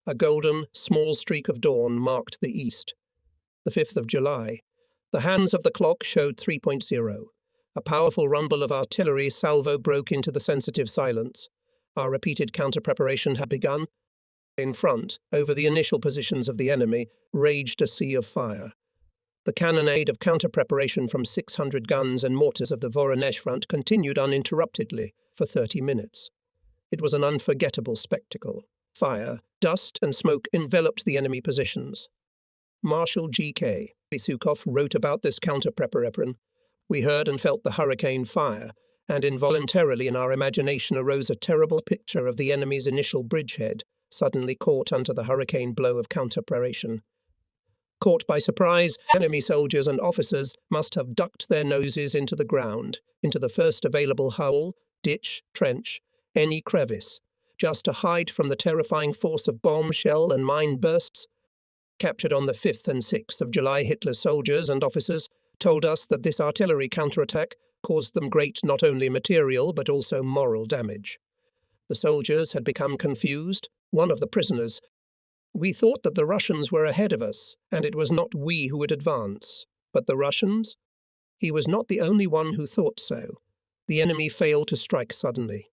A golden, small streak of dawn marked the east. The 5th of July. The hands of the clock showed 3.0. A powerful rumble of artillery salvo broke into the sensitive silence. Our repeated counter-preparation had begun. In front, over the initial positions of the enemy, raged a sea of fire. The cannonade of counter-preparation from 600 guns and mortars of the Voronezh front continued uninterruptedly for 30 minutes. It was an unforgettable spectacle. Fire, dust, and smoke enveloped the enemy positions. Marshal G.K. Sukhov wrote about this counter-preparation. We heard and felt the hurricane fire, and involuntarily in our imagination arose a terrible picture of the enemy's initial bridgehead, suddenly caught under the hurricane blow of counter-preparation. Caught by surprise, enemy soldiers and officers must have ducked their noses into the ground, into the first available hole, ditch, trench, any crevice, just to hide from the terrifying force of bomb, shell, and mine bursts. Captured on the 5th and 6th of July, Hitler's soldiers and officers told us that this artillery counterattack caused them great not only material but also moral damage. The soldiers had become confused. One of the prisoners, "We thought that the Russians were ahead of us, and it was not we who would advance, but the Russians?" He was not the only one who thought so. The enemy failed to strike suddenly.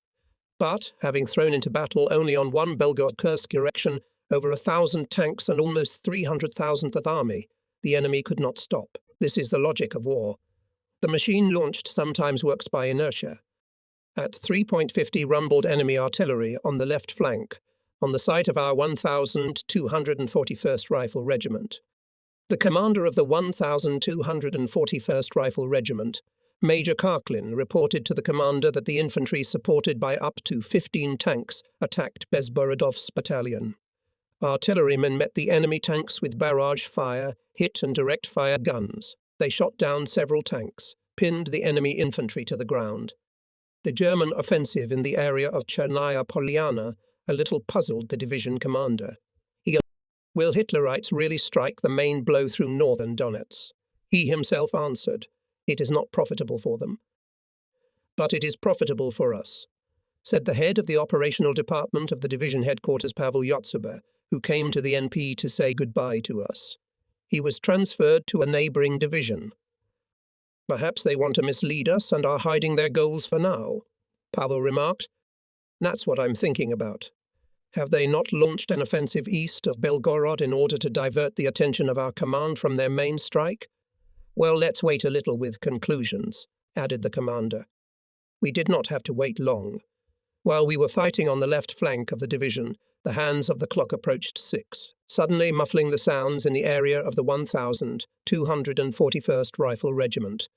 But, having thrown into battle only on one Belgorod-Kursk direction over 1,000 tanks and almost 300,000th army, the enemy could not stop. This is the logic of war. The machine launched sometimes works by inertia. At 3.50 rumbled enemy artillery on the left flank, on the site of our 1,241st Rifle Regiment. The commander of the 1,241st Rifle Regiment, Major Karklin, reported to the commander that the infantry supported by up to 15 tanks attacked Bezborodov's battalion. Artillerymen met the enemy tanks with barrage fire, hit and direct fire guns. They shot down several tanks, pinned the enemy infantry to the ground. The German offensive in the area of Chernaya Polyana a little puzzled the division commander. He asked, "Will Hitlerites really strike the main blow through northern Donetsk?" He himself answered, "It is not profitable for them." "But it is profitable for us," said the head of the operational department of the division headquarters, Pavel Yotsuba, who came to the NP to say goodbye to us. He was transferred to a neighbouring division. "Perhaps they want to mislead us and are hiding their goals for now," Pavel remarked. "That's what I'm thinking about. Have they not launched an offensive east of Belgorod in order to divert the attention of our command from their main strike? Well, let's wait a little with conclusions," added the commander. We did not have to wait long. While we were fighting on the left flank of the division, the hands of the clock approached 6, suddenly muffling the sounds in the area of the 1,241st Rifle Regiment.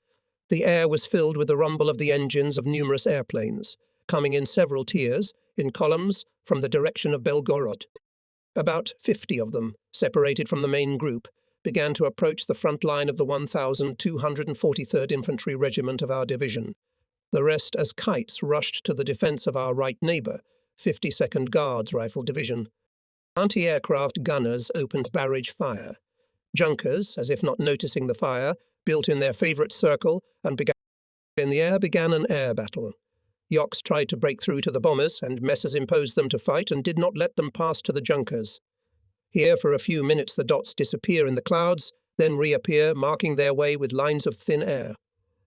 The air was filled with the rumble of the engines of numerous airplanes, coming in several tiers, in columns, from the direction of Belgorod. About 50 of them, separated from the main group, began to approach the front line of the 1,243rd Infantry Regiment of our division. The rest as kites rushed to the defence of our right neighbour, 52nd Guards Rifle Division. Anti-aircraft gunners opened barrage fire. Junkers, as if not noticing the fire, built in their favourite circle and in the air began an air battle. Yoks tried to break through to the bombers, and Messers imposed them to fight and did not let them pass to the Junkers. Here for a few minutes the dots disappear in the clouds, then reappear, marking their way with lines of thin air.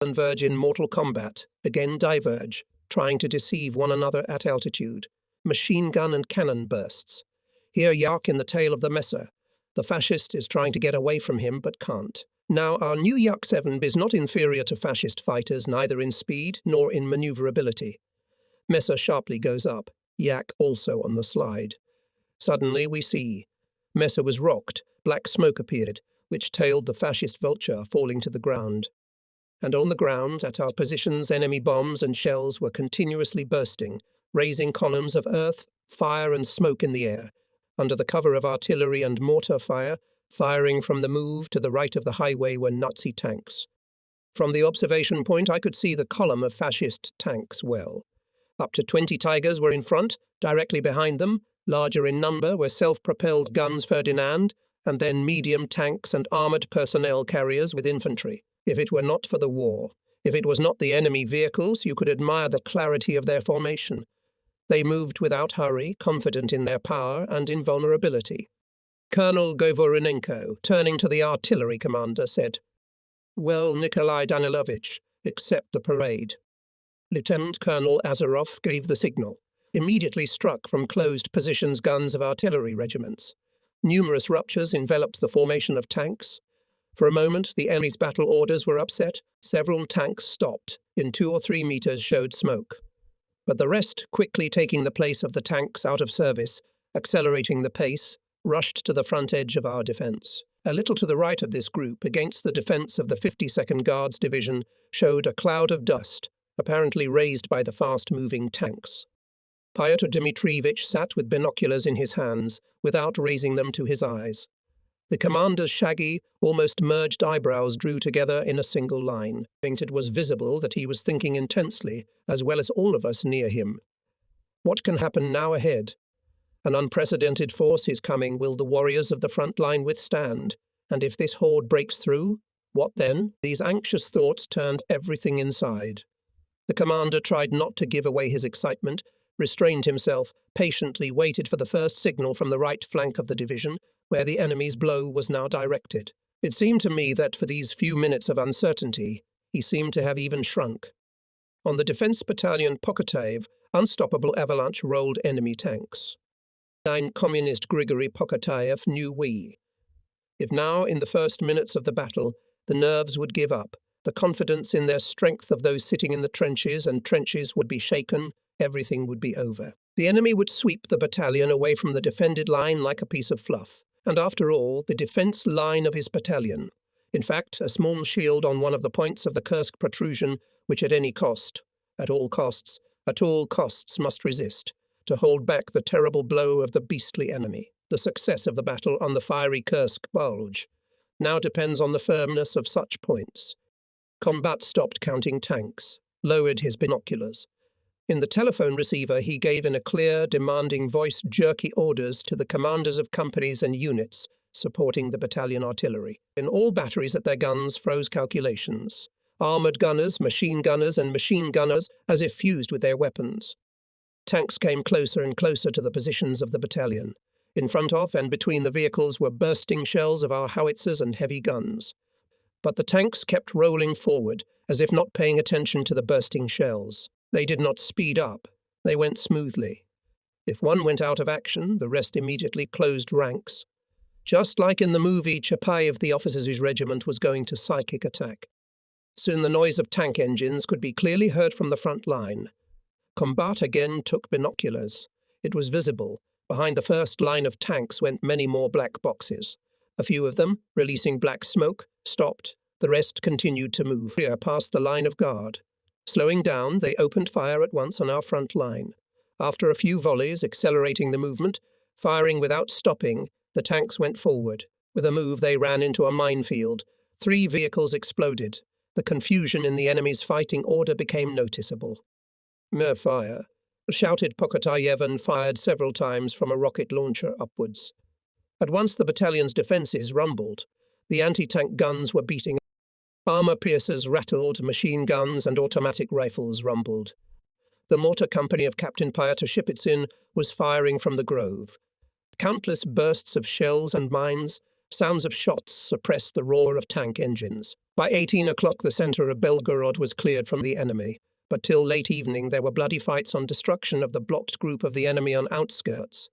Converge in mortal combat, again diverge, trying to deceive one another at altitude. Machine gun and cannon bursts. Here Yak in the tail of the Messer. The fascist is trying to get away from him but can't. Now, our new Yak-7 is not inferior to fascist fighters, neither in speed nor in maneuverability. Messer sharply goes up, Yak also on the slide. Suddenly we see. Messer was rocked, black smoke appeared, which tailed the fascist vulture falling to the ground. And on the ground, at our positions, enemy bombs and shells were continuously bursting, raising columns of earth, fire and smoke in the air, under the cover of artillery and mortar fire. Firing from the move to the right of the highway were Nazi tanks. From the observation point I could see the column of fascist tanks well. Up to 20 Tigers were in front, directly behind them, larger in number were self-propelled guns Ferdinand, and then medium tanks and armoured personnel carriers with infantry. If it were not for the war, if it was not the enemy vehicles, you could admire the clarity of their formation. They moved without hurry, confident in their power and invulnerability. Colonel Govoronenko, turning to the artillery commander, said, "Well, Nikolai Danilovich, accept the parade." Lieutenant Colonel Azarov gave the signal. Immediately struck from closed positions guns of artillery regiments. Numerous ruptures enveloped the formation of tanks. For a moment, the enemy's battle orders were upset. Several tanks stopped. In 2 or 3 meters showed smoke. But the rest, quickly taking the place of the tanks out of service, accelerating the pace, rushed to the front edge of our defence. A little to the right of this group, against the defence of the 52nd Guards Division, showed a cloud of dust, apparently raised by the fast-moving tanks. Pyotr Dmitrievich sat with binoculars in his hands, without raising them to his eyes. The commander's shaggy, almost merged eyebrows drew together in a single line. It was visible that he was thinking intensely, as well as all of us near him. What can happen now ahead? An unprecedented force is coming. Will the warriors of the front line withstand? And if this horde breaks through, what then? These anxious thoughts turned everything inside. The commander tried not to give away his excitement, restrained himself, patiently waited for the first signal from the right flank of the division, where the enemy's blow was now directed. It seemed to me that for these few minutes of uncertainty, he seemed to have even shrunk. On the defense battalion Pokotaev, unstoppable avalanche rolled enemy tanks. Communist Grigory Pokotaev knew we. If now, in the first minutes of the battle, the nerves would give up, the confidence in their strength of those sitting in the trenches and trenches would be shaken, everything would be over. The enemy would sweep the battalion away from the defended line like a piece of fluff. And after all, the defence line of his battalion. In fact, a small shield on one of the points of the Kursk protrusion, which at all costs must resist, to hold back the terrible blow of the beastly enemy. The success of the battle on the fiery Kursk bulge now depends on the firmness of such points. Combat stopped counting tanks, lowered his binoculars. In the telephone receiver, he gave in a clear, demanding voice jerky orders to the commanders of companies and units supporting the battalion artillery. In all batteries at their guns froze calculations. Armoured gunners, machine gunners, and machine gunners as if fused with their weapons. Tanks came closer and closer to the positions of the battalion. In front of and between the vehicles were bursting shells of our howitzers and heavy guns. But the tanks kept rolling forward, as if not paying attention to the bursting shells. They did not speed up. They went smoothly. If one went out of action, the rest immediately closed ranks. Just like in the movie Chapayev, the officer's regiment was going to psychic attack. Soon the noise of tank engines could be clearly heard from the front line. Combat again took binoculars. It was visible. Behind the first line of tanks went many more black boxes. A few of them, releasing black smoke, stopped. The rest continued to move past the line of guard. Slowing down, they opened fire at once on our front line. After a few volleys, accelerating the movement, firing without stopping, the tanks went forward. With a move, they ran into a minefield. 3 vehicles exploded. The confusion in the enemy's fighting order became noticeable. "Mere fire," shouted Pokotayev and fired several times from a rocket launcher upwards. At once the battalion's defences rumbled. The anti-tank guns were beating. Armour piercers rattled, machine guns and automatic rifles rumbled. The mortar company of Captain Pyotr Shipitsin was firing from the grove. Countless bursts of shells and mines, sounds of shots suppressed the roar of tank engines. By 18 o'clock the centre of Belgorod was cleared from the enemy, but till late evening there were bloody fights on destruction of the blocked group of the enemy on outskirts.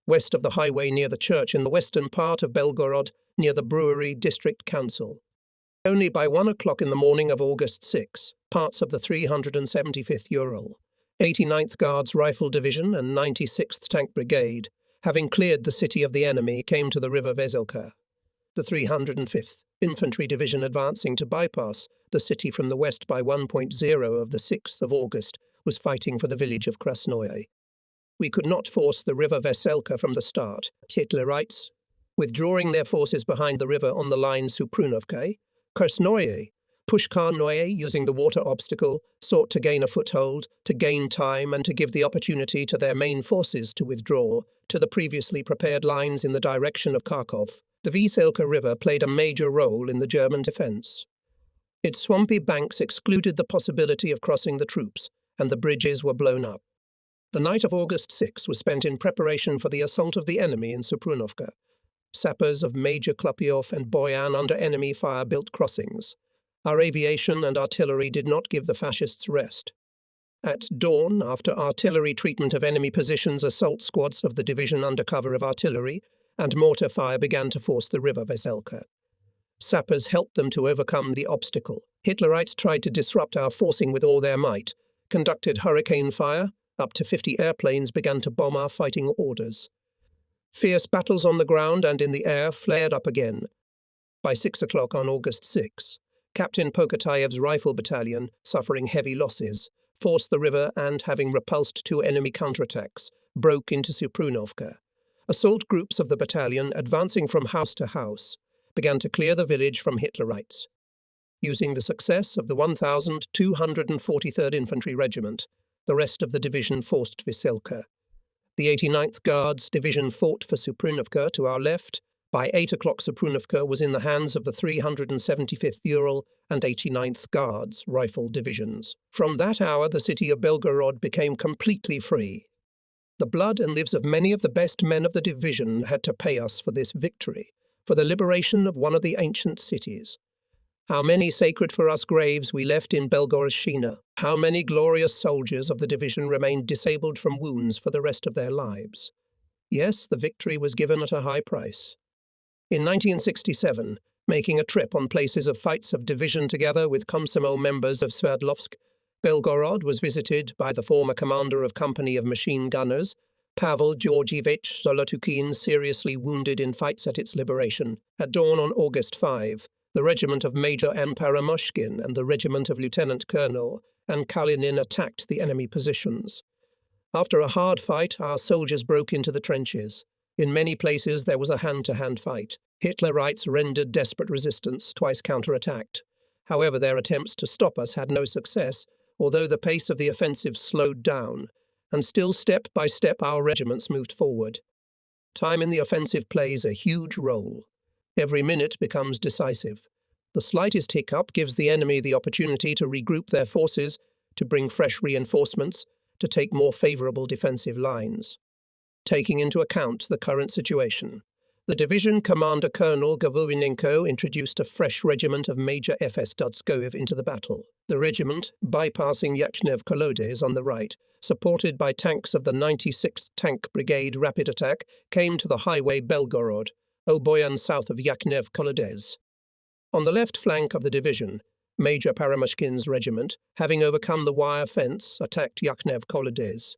West of the highway near the church in the western part of Belgorod, near the brewery district council. Only by 1 o'clock in the morning of August 6, parts of the 375th Ural, 89th Guards Rifle Division and 96th Tank Brigade, having cleared the city of the enemy, came to the river Veselka. The 305th Infantry Division advancing to bypass the city from the west by 1.0 of the 6th of August was fighting for the village of Krasnoye. We could not force the river Veselka from the start, Hitler writes, withdrawing their forces behind the river on the line Suprunovka. Krasnoye, Pushkarnoye, using the water obstacle, sought to gain a foothold, to gain time and to give the opportunity to their main forces to withdraw to the previously prepared lines in the direction of Kharkov. The Veselka River played a major role in the German defence. Its swampy banks excluded the possibility of crossing the troops, and the bridges were blown up. The night of August 6 was spent in preparation for the assault of the enemy in Suprunovka. Sappers of Major Klopyov and Boyan under enemy fire built crossings. Our aviation and artillery did not give the fascists rest. At dawn, after artillery treatment of enemy positions, assault squads of the division under cover of artillery and mortar fire began to force the river Veselka. Sappers helped them to overcome the obstacle. Hitlerites tried to disrupt our forcing with all their might, conducted hurricane fire. Up to 50 airplanes began to bomb our fighting orders. Fierce battles on the ground and in the air flared up again. By 6 o'clock on August 6, Captain Pokatayev's rifle battalion, suffering heavy losses, forced the river and, having repulsed 2 enemy counterattacks, broke into Suprunovka. Assault groups of the battalion, advancing from house to house, began to clear the village from Hitlerites. Using the success of the 1,243rd Infantry Regiment, the rest of the division forced Veselka. The 89th Guards Division fought for Suprunovka to our left. By 8 o'clock Suprunovka was in the hands of the 375th Ural and 89th Guards Rifle Divisions. From that hour the city of Belgorod became completely free. The blood and lives of many of the best men of the division had to pay us for this victory, for the liberation of one of the ancient cities. How many sacred for us graves we left in Belgoroshchina. How many glorious soldiers of the division remained disabled from wounds for the rest of their lives. Yes, the victory was given at a high price. In 1967, making a trip on places of fights of division together with Komsomol members of Sverdlovsk, Belgorod was visited by the former commander of Company of Machine Gunners, Pavel Georgievich Zolotukin, seriously wounded in fights at its liberation. At dawn on August 5, the regiment of Major N. Paramoshkin and the regiment of Lieutenant Colonel and Kalinin attacked the enemy positions. After a hard fight, our soldiers broke into the trenches. In many places there was a hand-to-hand fight. Hitlerites rendered desperate resistance, twice counterattacked. However, their attempts to stop us had no success, although the pace of the offensive slowed down, and still step by step our regiments moved forward. Time in the offensive plays a huge role. Every minute becomes decisive. The slightest hiccup gives the enemy the opportunity to regroup their forces, to bring fresh reinforcements, to take more favourable defensive lines. Taking into account the current situation, the division commander Colonel Gavovinenko introduced a fresh regiment of Major F.S. Dudskoyev into the battle. The regiment, bypassing Yachnev Kolodez on the right, supported by tanks of the 96th Tank Brigade Rapid Attack, came to the highway Belgorod, Oboyan south of Yachnev Kolodez. On the left flank of the division, Major Paramoshkin's regiment, having overcome the wire fence, attacked Yachnev Kolodez.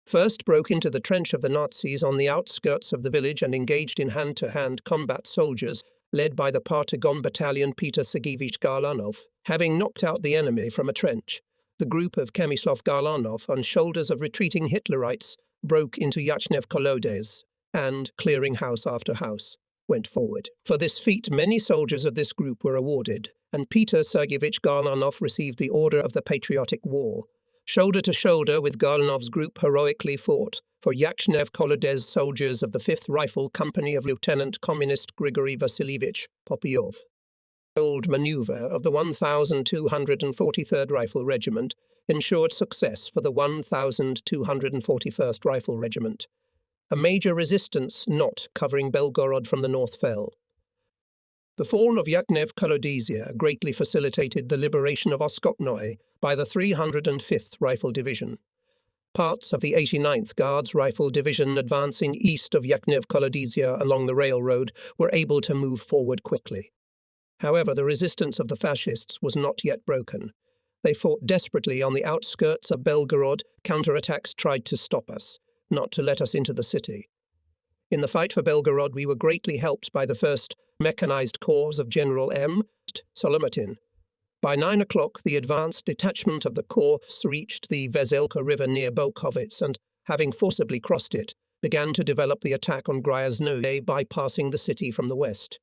First broke into the trench of the Nazis on the outskirts of the village and engaged in hand-to-hand combat soldiers, led by the Partagon Battalion Peter Sergeyevich Garlanov. Having knocked out the enemy from a trench, the group of Kemislov Garlanov, on shoulders of retreating Hitlerites, broke into Yachnev Kolodez and, clearing house after house, went forward. For this feat many soldiers of this group were awarded, and Peter Sergeyevich Garlanov received the Order of the Patriotic War. Shoulder to shoulder with Garlanov's group heroically fought for Yachnev Kolodez soldiers of the 5th Rifle Company of Lieutenant Communist Grigory Vasilievich Popyov. The old manoeuvre of the 1,243rd Rifle Regiment ensured success for the 1,241st Rifle Regiment. A major resistance knot covering Belgorod from the north fell. The fall of Yachnev Kolodezia greatly facilitated the liberation of Oskoknoye by the 305th Rifle Division. Parts of the 89th Guards Rifle Division advancing east of Yachnev Kolodezia along the railroad were able to move forward quickly. However, the resistance of the fascists was not yet broken. They fought desperately on the outskirts of Belgorod. Counterattacks tried to stop us, not to let us into the city. In the fight for Belgorod, we were greatly helped by the 1st Mechanized Corps of General M. Solomatin. By 9 o'clock, the advanced detachment of the corps reached the Veselka River near Bolkovets and, having forcibly crossed it, began to develop the attack on Gryaznoye, bypassing the city from the west.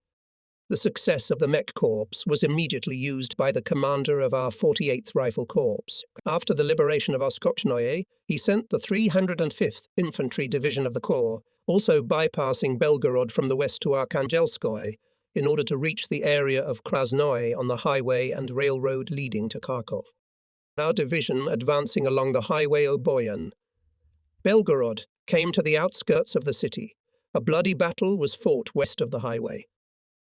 The success of the Mech Corps was immediately used by the commander of our 48th Rifle Corps. After the liberation of Oskoknoye, he sent the 305th Infantry Division of the Corps, also bypassing Belgorod from the west to Arkhangelskoye, in order to reach the area of Krasnoye on the highway and railroad leading to Kharkov. Our division advancing along the highway Oboyan. Belgorod came to the outskirts of the city. A bloody battle was fought west of the highway.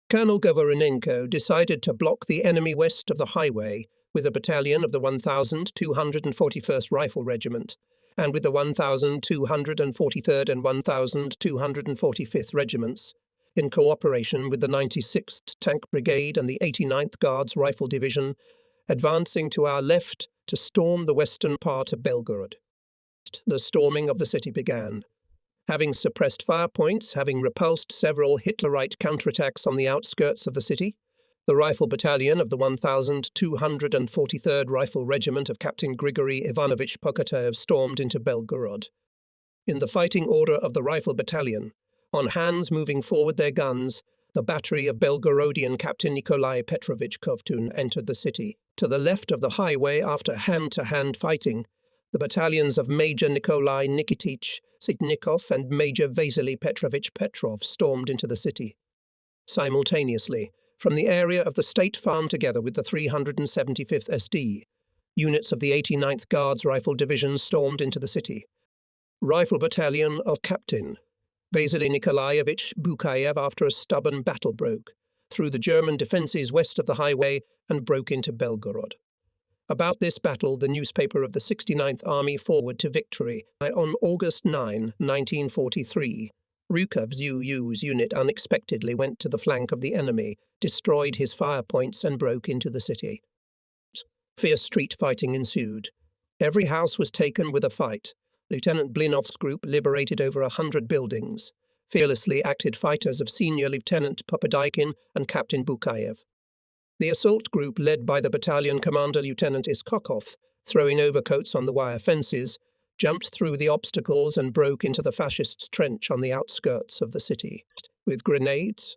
Colonel Govoronenko decided to block the enemy west of the highway with a battalion of the 1,241st Rifle Regiment and with the 1,243rd and 1,245th Regiments, in cooperation with the 96th Tank Brigade and the 89th Guards Rifle Division, advancing to our left to storm the western part of Belgorod. The storming of the city began. Having suppressed fire points, having repulsed several Hitlerite counterattacks on the outskirts of the city, the Rifle Battalion of the 1,243rd Rifle Regiment of Captain Grigory Ivanovich Pokotayev stormed into Belgorod. In the fighting order of the Rifle Battalion, on hands moving forward their guns, the battery of Belgorodian Captain Nikolai Petrovich Kovtun entered the city. To the left of the highway, after hand-to-hand fighting, the battalions of Major Nikolai Nikitich Sitnikov and Major Vasily Petrovich Petrov stormed into the city. Simultaneously, from the area of the State Farm together with the 375th SD, units of the 89th Guards Rifle Division stormed into the city. Rifle Battalion of Captain Vasily Nikolaevich Bukayev, after a stubborn battle, broke through the German defences west of the highway and broke into Belgorod. About this battle, the newspaper of the 69th Army Forward to Victory, on August 9, 1943, Rukov's UU's unit unexpectedly went to the flank of the enemy, destroyed his fire points and broke into the city. Fierce street fighting ensued. Every house was taken with a fight. Lieutenant Blinov's group liberated over 100 buildings. Fearlessly acted fighters of Senior Lieutenant Popadaikin and Captain Bukayev. The assault group, led by the battalion commander Lieutenant Iskokov, throwing overcoats on the wire fences, jumped through the obstacles and broke into the fascists' trench on the outskirts of the city. With grenades,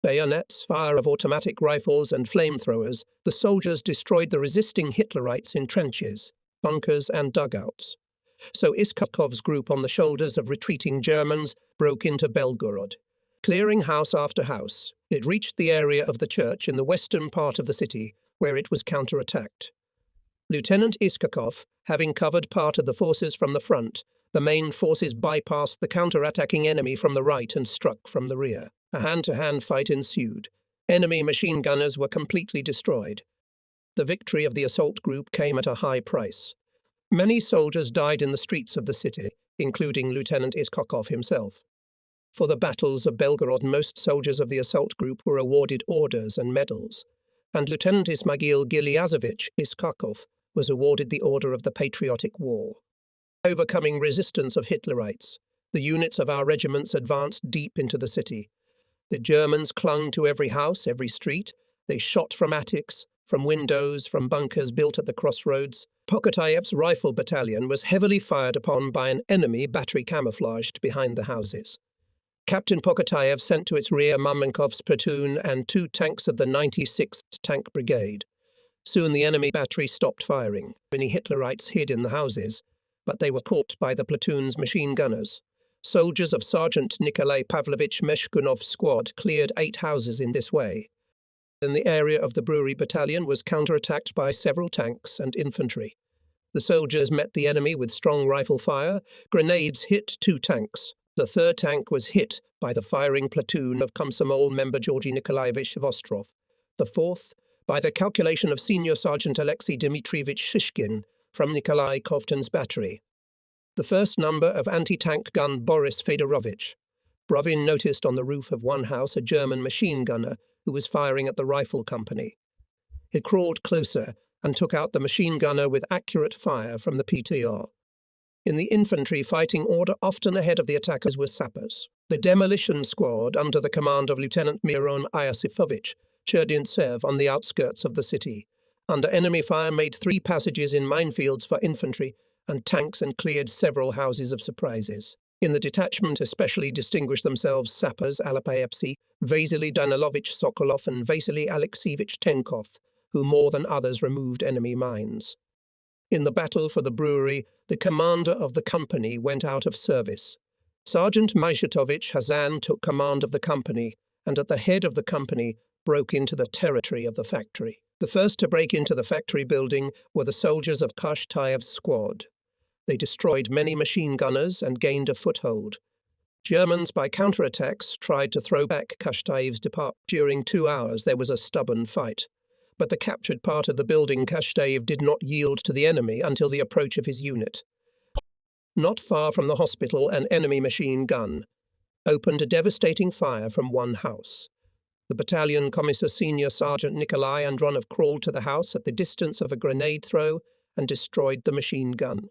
bayonets, fire of automatic rifles and flamethrowers, the soldiers destroyed the resisting Hitlerites in trenches, bunkers and dugouts. So Iskokov's group, on the shoulders of retreating Germans, broke into Belgorod. Clearing house after house, it reached the area of the church in the western part of the city, where it was counterattacked. Lieutenant Iskakov, having covered part of the forces from the front, the main forces bypassed the counterattacking enemy from the right and struck from the rear. A hand-to-hand fight ensued. Enemy machine gunners were completely destroyed. The victory of the assault group came at a high price. Many soldiers died in the streets of the city, including Lieutenant Iskakov himself. For the battles of Belgorod, most soldiers of the assault group were awarded orders and medals, and Lieutenant Ismail Gilyazovich Iskakov was awarded the Order of the Patriotic War. Overcoming resistance of Hitlerites, the units of our regiments advanced deep into the city. The Germans clung to every house, every street. They shot from attics, from windows, from bunkers built at the crossroads. Pokotayev's rifle battalion was heavily fired upon by an enemy battery camouflaged behind the houses. Captain Pokotayev sent to its rear Mamenkov's platoon and 2 tanks of the 96th Tank Brigade. Soon the enemy battery stopped firing. Many Hitlerites hid in the houses, but they were caught by the platoon's machine gunners. Soldiers of Sergeant Nikolai Pavlovich Meshkunov's squad cleared 8 houses in this way. Then the area of the brewery battalion was counterattacked by several tanks and infantry. The soldiers met the enemy with strong rifle fire. Grenades hit 2 tanks. The 3rd tank was hit by the firing platoon of Komsomol member Georgy Nikolaevich Vostrov. The 4th, by the calculation of Senior Sergeant Alexei Dmitrievich Shishkin from Nikolai Kovtun's battery. The 1st number of anti-tank gun Boris Fedorovich. Brovin noticed on the roof of one house a German machine gunner who was firing at the rifle company. He crawled closer and took out the machine gunner with accurate fire from the PTR. In the infantry fighting order, often ahead of the attackers were sappers. The demolition squad, under the command of Lieutenant Miron Iosifovich Cherdintsev, on the outskirts of the city, under enemy fire, made 3 passages in minefields for infantry and tanks and cleared several houses of surprises. In the detachment especially distinguished themselves sappers Alapayevsky, Vasily Danilovich Sokolov and Vasily Alexeyevich Tenkov, who more than others removed enemy mines. In the battle for the brewery, the commander of the company went out of service. Sergeant Maishatovich Hazan took command of the company, and at the head of the company broke into the territory of the factory. The first to break into the factory building were the soldiers of Kashtayev's squad. They destroyed many machine gunners and gained a foothold. Germans, by counterattacks, tried to throw back Kashtaev's department. During 2 hours there was a stubborn fight, but the captured part of the building Kashtaev did not yield to the enemy until the approach of his unit. Not far from the hospital, an enemy machine gun opened a devastating fire from one house. The battalion commissar Senior Sergeant Nikolai Andronov crawled to the house at the distance of a grenade throw and destroyed the machine gun.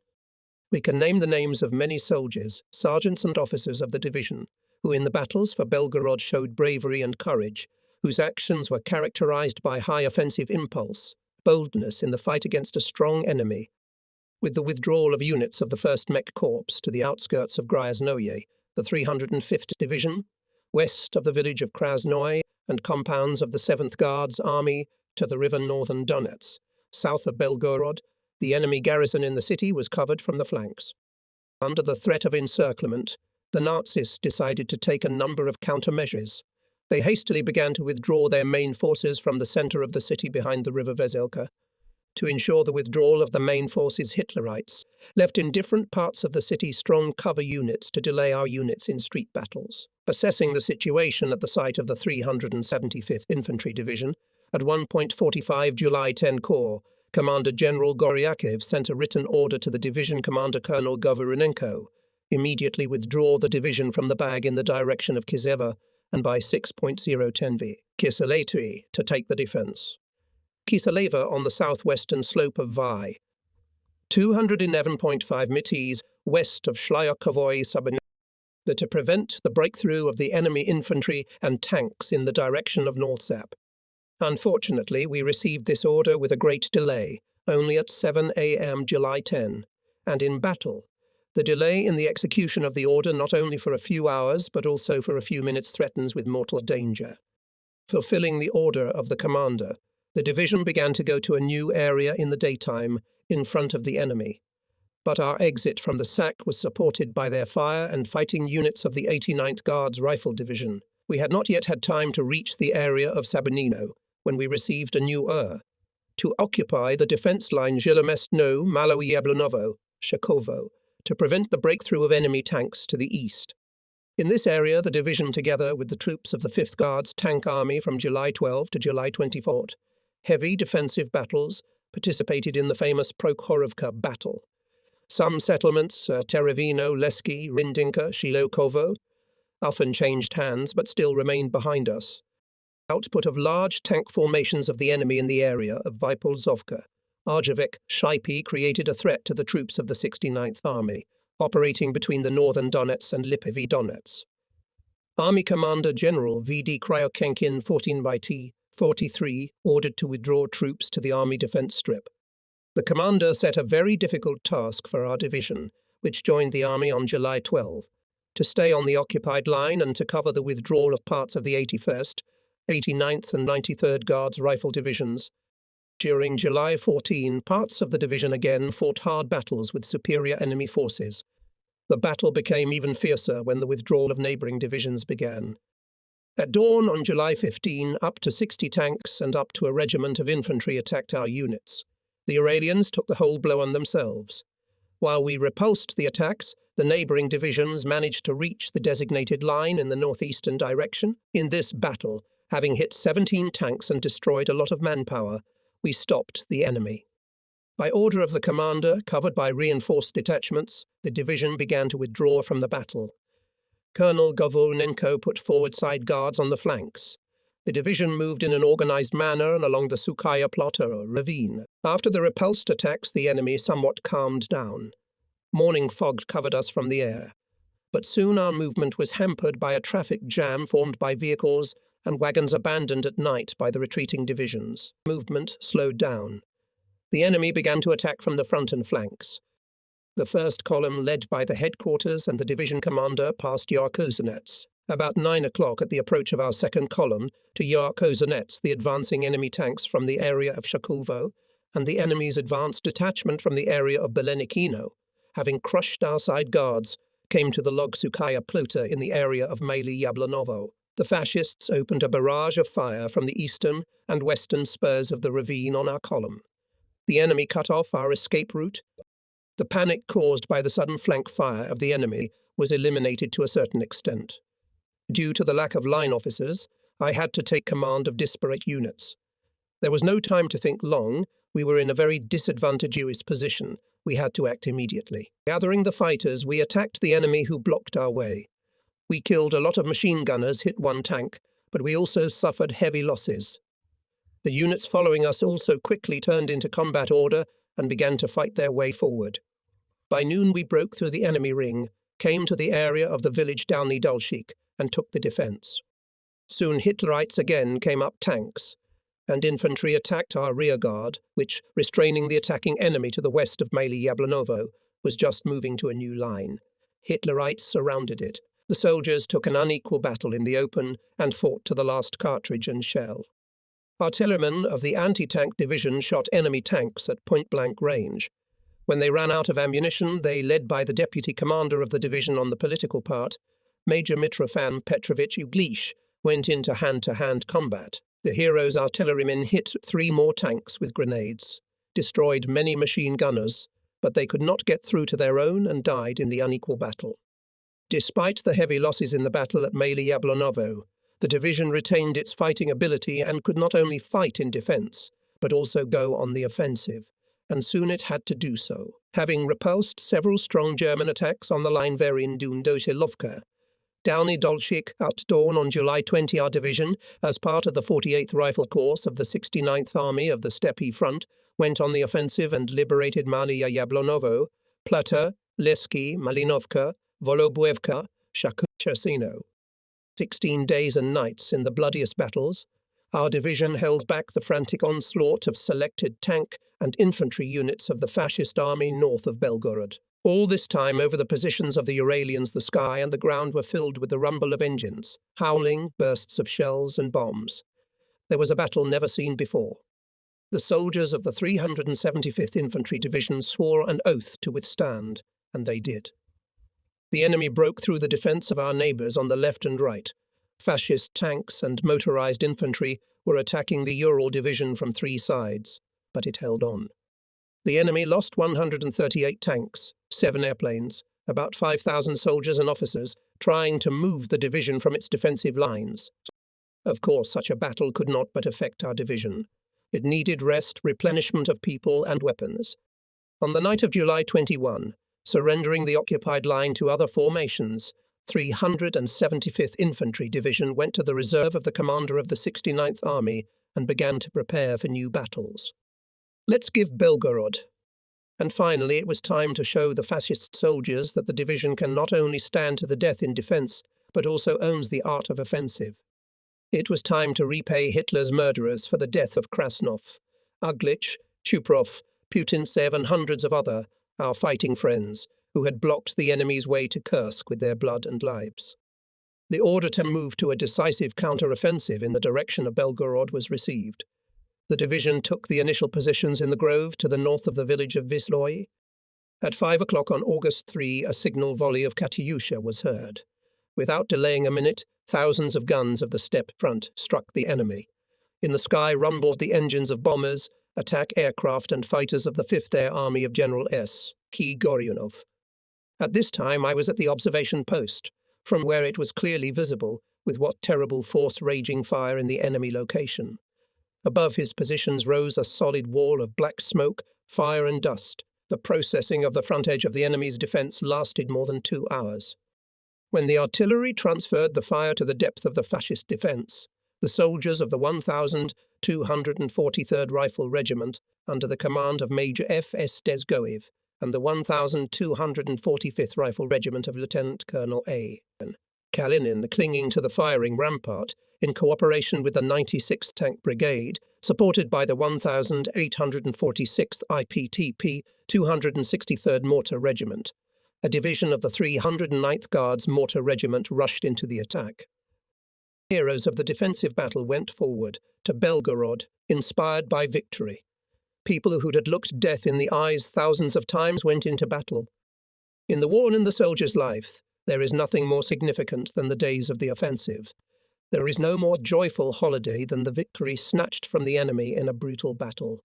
We can name the names of many soldiers, sergeants and officers of the division, who in the battles for Belgorod showed bravery and courage, whose actions were characterized by high offensive impulse, boldness in the fight against a strong enemy. With the withdrawal of units of the 1st Mech Corps to the outskirts of Groznoye, the 305th Division, west of the village of Krasnoye, and compounds of the 7th Guards Army to the river Northern Donets, south of Belgorod, the enemy garrison in the city was covered from the flanks. Under the threat of encirclement, the Nazis decided to take a number of countermeasures. They hastily began to withdraw their main forces from the centre of the city behind the river Veselka. To ensure the withdrawal of the main forces, Hitlerites left in different parts of the city strong cover units to delay our units in street battles. Assessing the situation at the site of the 375th Infantry Division, at 1:45 July 10 Corps, Commander General Goryakev sent a written order to the division commander Colonel Govorinenko, immediately withdraw the division from the Bag in the direction of Kizeva, and by 6:010 Kiselety to take the defence. Kiseleva on the southwestern slope of Vai, 211.5 meters west of Shlyakovoy Subin, to prevent the breakthrough of the enemy infantry and tanks in the direction of North Zap. Unfortunately, we received this order with a great delay, only at 7 a.m. July 10, and in battle. The delay in the execution of the order not only for a few hours but also for a few minutes threatens with mortal danger. Fulfilling the order of the commander, the division began to go to a new area in the daytime, in front of the enemy. But our exit from the sack was supported by their fire and fighting units of the 89th Guards Rifle Division. We had not yet had time to reach the area of Sabinino when we received a new order to occupy the defence line Zhilomestno, Malo Yablonovo, Shakovo, to prevent the breakthrough of enemy tanks to the east. In this area, the division, together with the troops of the 5th Guards Tank Army from July 12 to July 24, heavy defensive battles, participated in the famous Prokhorovka battle. Some settlements, Terevino, Leski, Rindinka, Shilokovo, often changed hands but still remained behind us. Output of large tank formations of the enemy in the area of Vypolzovka, Arjavik, Shaipi created a threat to the troops of the 69th Army, operating between the northern Donets and Lipovy Donets. Army Commander General V.D. Kryokenkin 14 43 ordered to withdraw troops to the Army Defence Strip. The commander set a very difficult task for our division, which joined the army on July 12, to stay on the occupied line and to cover the withdrawal of parts of the 81st, 89th and 93rd Guards Rifle Divisions. During July 14, parts of the division again fought hard battles with superior enemy forces. The battle became even fiercer when the withdrawal of neighbouring divisions began. At dawn on July 15, up to 60 tanks and up to a regiment of infantry attacked our units. The Uralians took the whole blow on themselves. While we repulsed the attacks, the neighbouring divisions managed to reach the designated line in the northeastern direction. In this battle, having hit 17 tanks and destroyed a lot of manpower, we stopped the enemy. By order of the commander, covered by reinforced detachments, the division began to withdraw from the battle. Colonel Govorinenko put forward side guards on the flanks. The division moved in an organized manner along the Sukhaya Plot or ravine. After the repulsed attacks, the enemy somewhat calmed down. Morning fog covered us from the air. But soon our movement was hampered by a traffic jam formed by vehicles and wagons abandoned at night by the retreating divisions. Movement slowed down. The enemy began to attack from the front and flanks. The first column, led by the headquarters and the division commander, passed Yarkozhenets. About 9 o'clock at the approach of our second column to Yarkozhenets, the advancing enemy tanks from the area of Shakovo and the enemy's advanced detachment from the area of Belenikino, having crushed our side guards, came to the Log-Sukhaya Plota in the area of Maly Yablonovo. The fascists opened a barrage of fire from the eastern and western spurs of the ravine on our column. The enemy cut off our escape route The panic caused by the sudden flank fire of the enemy was eliminated to a certain extent. Due to the lack of line officers, I had to take command of disparate units. There was no time to think long. We were in a very disadvantageous position. We had to act immediately. Gathering the fighters, we attacked the enemy who blocked our way. We killed a lot of machine gunners, hit one tank, but we also suffered heavy losses. The units following us also quickly turned into combat order and began to fight their way forward. By noon we broke through the enemy ring, came to the area of the village Dolny Dolchik, and took the defence. Soon Hitlerites again came up tanks, and infantry attacked our rearguard, which, restraining the attacking enemy to the west of Maly Yablonovo, was just moving to a new line. Hitlerites surrounded it. The soldiers took an unequal battle in the open and fought to the last cartridge and shell. Artillerymen of the anti-tank division shot enemy tanks at point-blank range. When they ran out of ammunition, they, led by the deputy commander of the division on the political part, Major Mitrofan Petrovich Uglish, went into hand-to-hand combat. The hero's artillerymen hit 3 more tanks with grenades, destroyed many machine gunners, but they could not get through to their own and died in the unequal battle. Despite the heavy losses in the battle at Maly Yablonovo, the division retained its fighting ability and could not only fight in defence, but also go on the offensive, and soon it had to do so. Having repulsed several strong German attacks on the line Verin-Dun-Doshilovka, Dolny Dolchik at dawn on July 20, our division, as part of the 48th Rifle Corps of the 69th Army of the Steppe Front, went on the offensive and liberated Maly Yablonovo, Plata, Leski, Malinovka, Volobuevka, Shakuchasino. 16 days and nights in the bloodiest battles, our division held back the frantic onslaught of selected tank and infantry units of the fascist army north of Belgorod. All this time, over the positions of the Uralians, the sky and the ground were filled with the rumble of engines, howling, bursts of shells and bombs. There was a battle never seen before. The soldiers of the 375th Infantry Division swore an oath to withstand, and they did. The enemy broke through the defence of our neighbours on the left and right. Fascist tanks and motorised infantry were attacking the Ural Division from 3 sides, but it held on. The enemy lost 138 tanks, 7 airplanes, about 5,000 soldiers and officers, trying to move the division from its defensive lines. Of course, such a battle could not but affect our division. It needed rest, replenishment of people and weapons. On the night of July 21, surrendering the occupied line to other formations, 375th Infantry Division went to the reserve of the commander of the 69th Army and began to prepare for new battles. Let's give Belgorod. And finally, it was time to show the fascist soldiers that the division can not only stand to the death in defence, but also owns the art of offensive. It was time to repay Hitler's murderers for the death of Krasnov, Uglich, Chuprov, Putintsev and hundreds of other, our fighting friends, who had blocked the enemy's way to Kursk with their blood and lives. The order to move to a decisive counter-offensive in the direction of Belgorod was received. The division took the initial positions in the grove to the north of the village of Visloy. At 5 o'clock on August 3, a signal volley of Katyusha was heard. Without delaying a minute, thousands of guns of the steppe front struck the enemy. In the sky rumbled the engines of bombers, attack aircraft and fighters of the 5th Air Army of General S. K. Goryunov. At this time I was at the observation post, from where it was clearly visible with what terrible force raging fire in the enemy location. Above his positions rose a solid wall of black smoke, fire and dust. The processing of the front edge of the enemy's defence lasted more than 2 hours. When the artillery transferred the fire to the depth of the fascist defence, the soldiers of the 1,243rd Rifle Regiment, under the command of Major F. S. Dezgoev, and the 1,245th Rifle Regiment of Lieutenant Colonel A. Kalinin, clinging to the firing rampart, in cooperation with the 96th Tank Brigade, supported by the 1,846th IPTP 263rd Mortar Regiment. A division of the 309th Guards Mortar Regiment rushed into the attack. Heroes of the defensive battle went forward to Belgorod, inspired by victory. People who had looked death in the eyes thousands of times went into battle. In the war and in the soldier's life, there is nothing more significant than the days of the offensive. There is no more joyful holiday than the victory snatched from the enemy in a brutal battle.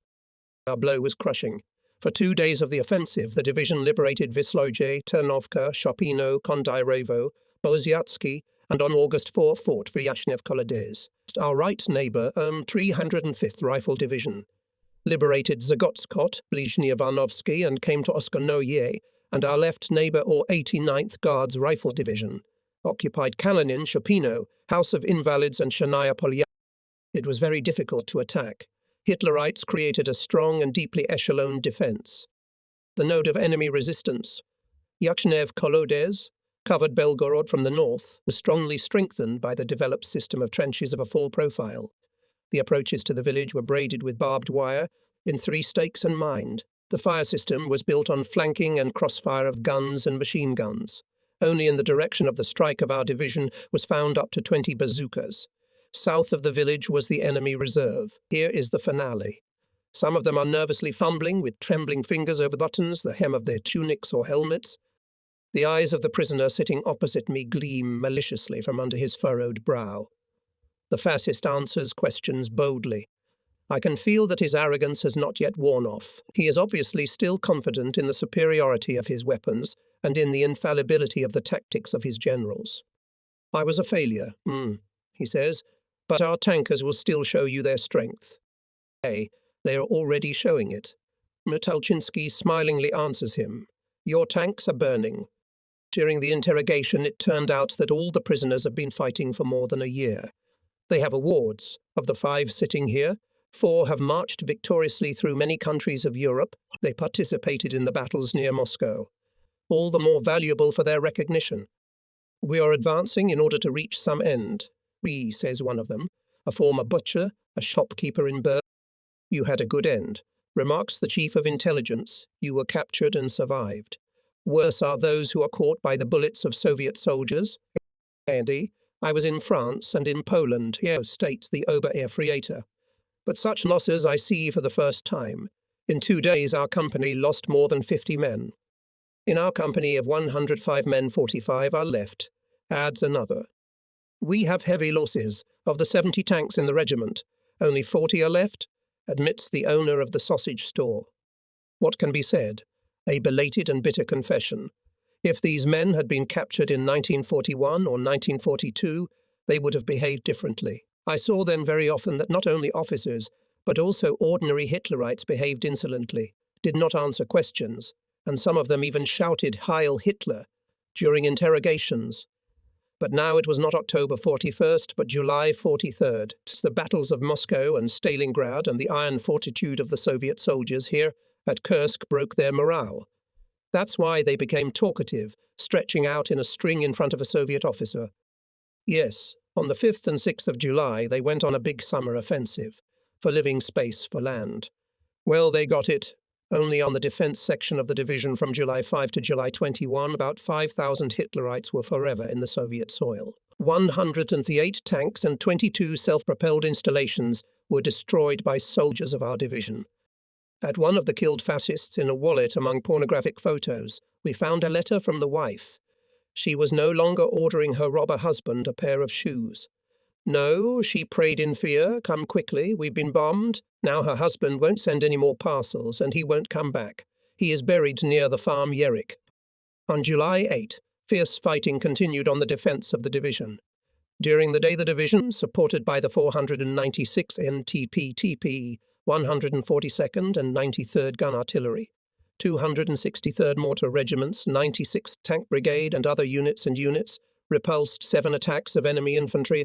Our blow was crushing. For 2 days of the offensive, the division liberated Wisłoje, Ternovka, Chopino, Kondyrevo, Boziatsky, and on August 4 fought Vyazhnev-Kolodez. Our right neighbour, 305th Rifle Division, liberated Zagotskot, Blizhny Ivanovsky, and came to Oskonoye, and our left neighbour, or 89th Guards Rifle Division, occupied Kalinin, Chopino, House of Invalids, and Shanaya Polya. It was very difficult to attack. Hitlerites created a strong and deeply echeloned defence. The node of enemy resistance, Vyazhnev-Kolodez, covered Belgorod from the north, was strongly strengthened by the developed system of trenches of a full profile. The approaches to the village were braided with barbed wire in 3 stakes and mined. The fire system was built on flanking and crossfire of guns and machine guns. Only in the direction of the strike of our division was found up to 20 bazookas. South of the village was the enemy reserve. Here is the finale. Some of them are nervously fumbling with trembling fingers over buttons, the hem of their tunics or helmets. The eyes of the prisoner sitting opposite me gleam maliciously from under his furrowed brow. The fascist answers questions boldly. I can feel that his arrogance has not yet worn off. He is obviously still confident in the superiority of his weapons and in the infallibility of the tactics of his generals. I was a failure, he says, but our tankers will still show you their strength. Hey, they are already showing it. Metalchinsky smilingly answers him. Your tanks are burning. During the interrogation, it turned out that all the prisoners have been fighting for more than a year. They have awards. Of the 5 sitting here, 4 have marched victoriously through many countries of Europe. They participated in the battles near Moscow. All the more valuable for their recognition. We are advancing in order to reach some end. We, says one of them, a former butcher, a shopkeeper in Berlin. You had a good end, remarks the chief of intelligence. You were captured and survived. Worse are those who are caught by the bullets of Soviet soldiers. Andy, I was in France and in Poland, here states the Ober-Erfriater. But such losses I see for the first time. In 2 days our company lost more than 50 men. In our company of 105 men, 45 are left, adds another. We have heavy losses. Of the 70 tanks in the regiment, only 40 are left, admits the owner of the sausage store. What can be said? A belated and bitter confession. If these men had been captured in 1941 or 1942, they would have behaved differently. I saw then very often that not only officers, but also ordinary Hitlerites behaved insolently, did not answer questions, and some of them even shouted Heil Hitler during interrogations. But now it was not October 41st, but July 43rd. The battles of Moscow and Stalingrad and the iron fortitude of the Soviet soldiers here at Kursk broke their morale. That's why they became talkative, stretching out in a string in front of a Soviet officer. Yes, on the 5th and 6th of July they went on a big summer offensive, for living space for land. Well, they got it. Only on the defense section of the division from July 5 to July 21, about 5,000 Hitlerites were forever in the Soviet soil. 108 tanks and 22 self-propelled installations were destroyed by soldiers of our division. At one of the killed fascists in a wallet among pornographic photos, we found a letter from the wife. She was no longer ordering her robber husband a pair of shoes. No, she prayed in fear, come quickly, we've been bombed. Now her husband won't send any more parcels, and he won't come back. He is buried near the farm Yerik. On July 8, fierce fighting continued on the defence of the division. During the day the division, supported by the 496 NTP-TP, 142nd and 93rd Gun Artillery, 263rd Mortar Regiments, 96th Tank Brigade and other units, repulsed 7 attacks of enemy infantry.